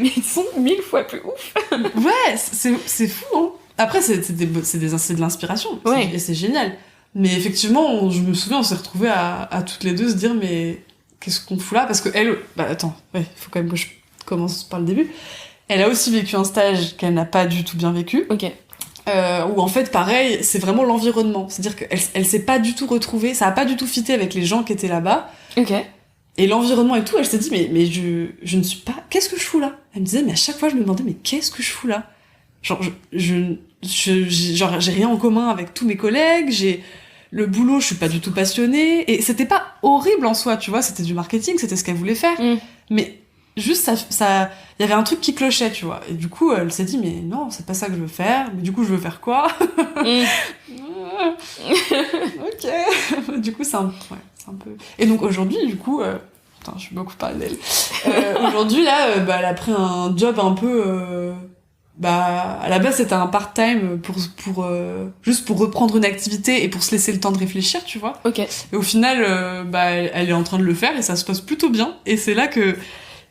mais ils sont 1000 fois plus ouf. Ouais c'est fou hein. Après c'est de l'inspiration et c'est génial. Mais effectivement, je me souviens, on s'est retrouvés à toutes les deux se dire mais qu'est-ce qu'on fout là? Parce que elle, attends, il faut quand même que je commence par le début. Elle a aussi vécu un stage qu'elle n'a pas du tout bien vécu. Ok. Où en fait, pareil, c'est vraiment l'environnement. C'est-à-dire qu'elle s'est pas du tout retrouvée, ça a pas du tout fité avec les gens qui étaient là-bas. Ok. Et l'environnement et tout, elle s'est dit mais je ne suis pas, qu'est-ce que je fous là? Elle me disait mais à chaque fois je me demandais mais qu'est-ce que je fous là? Genre j'ai rien en commun avec tous mes collègues, le boulot, je suis pas du tout passionnée et c'était pas horrible en soi, tu vois, c'était du marketing, c'était ce qu'elle voulait faire. Mais juste ça il y avait un truc qui clochait, tu vois. Et du coup, elle s'est dit mais non, c'est pas ça que je veux faire. Mais du coup, je veux faire quoi? OK. Du coup, c'est un peu. Et donc aujourd'hui, du coup je vais beaucoup parler d'elle. Aujourd'hui là, elle a pris un job un peu à la base c'était un part-time pour juste pour reprendre une activité et pour se laisser le temps de réfléchir, tu vois. Ok. Et au final elle est en train de le faire et ça se passe plutôt bien et c'est là que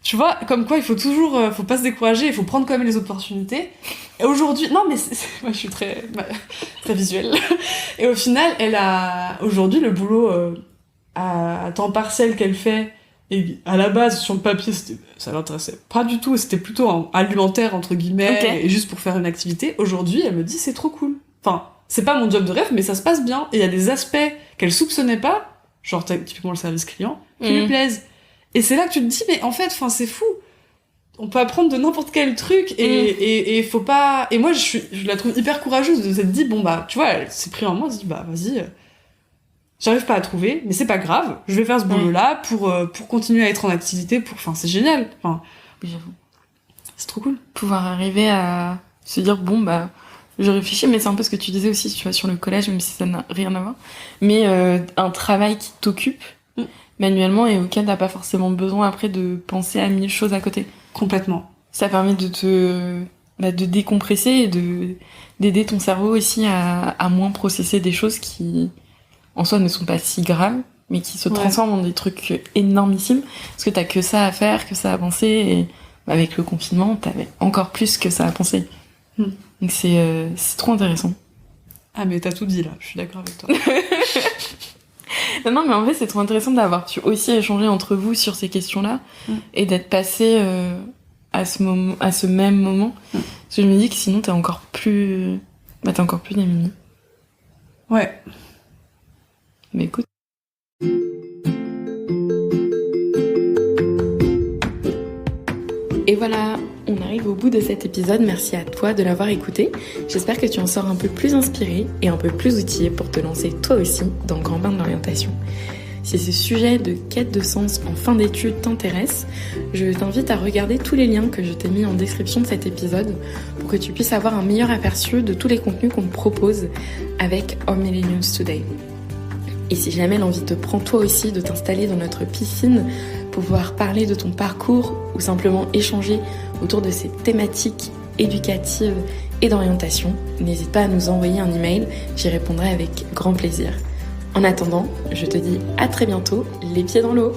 tu vois comme quoi il faut toujours faut pas se décourager, il faut prendre quand même les opportunités. Et aujourd'hui non mais moi je suis très visuelle. Et au final elle a aujourd'hui le boulot à temps partiel qu'elle fait. Et à la base, sur le papier, ça l'intéressait pas du tout, c'était plutôt alimentaire, entre guillemets, et juste pour faire une activité. Aujourd'hui, elle me dit, c'est trop cool. Enfin, c'est pas mon job de rêve, mais ça se passe bien. Et il y a des aspects qu'elle soupçonnait pas, genre typiquement le service client, qui lui plaisent. Et c'est là que tu te dis, mais en fait, c'est fou. On peut apprendre de n'importe quel truc, et faut pas... Et moi, je la trouve hyper courageuse de s'être dit, bon, tu vois, elle s'est pris en main, elle s'est dit, vas-y... J'arrive pas à trouver, mais c'est pas grave. Je vais faire ce boulot-là pour continuer à être en activité. C'est génial. Enfin, j'avoue. C'est trop cool. Pouvoir arriver à se dire je réfléchis, mais c'est un peu ce que tu disais aussi, tu vois, sur le collège, même si ça n'a rien à voir. Mais un travail qui t'occupe manuellement et auquel t'as pas forcément besoin après de penser à 1000 choses à côté. Complètement. Ça permet de de décompresser et d'aider ton cerveau aussi à moins processer des choses qui en soi ne sont pas si graves, mais qui se transforment en des trucs énormissimes, parce que t'as que ça à faire, que ça à penser, et avec le confinement, t'avais encore plus que ça à penser. Donc c'est trop intéressant. Ah mais t'as tout dit là, je suis d'accord avec toi. Non mais en fait c'est trop intéressant d'avoir pu aussi échanger entre vous sur ces questions-là, et d'être passé à ce même moment, parce que je me dis que sinon t'es encore plus démunie. Ouais. Mais écoute. Et voilà, on arrive au bout de cet épisode. Merci à toi de l'avoir écouté. J'espère que tu en sors un peu plus inspiré et un peu plus outillé pour te lancer toi aussi dans le grand bain de l'orientation. Si ce sujet de quête de sens en fin d'études t'intéresse, je t'invite à regarder tous les liens que je t'ai mis en description de cet épisode pour que tu puisses avoir un meilleur aperçu de tous les contenus qu'on te propose avec Our Millennials Today. Et si jamais l'envie te prend toi aussi de t'installer dans notre piscine, pouvoir parler de ton parcours ou simplement échanger autour de ces thématiques éducatives et d'orientation, n'hésite pas à nous envoyer un email, j'y répondrai avec grand plaisir. En attendant, je te dis à très bientôt, les pieds dans l'eau.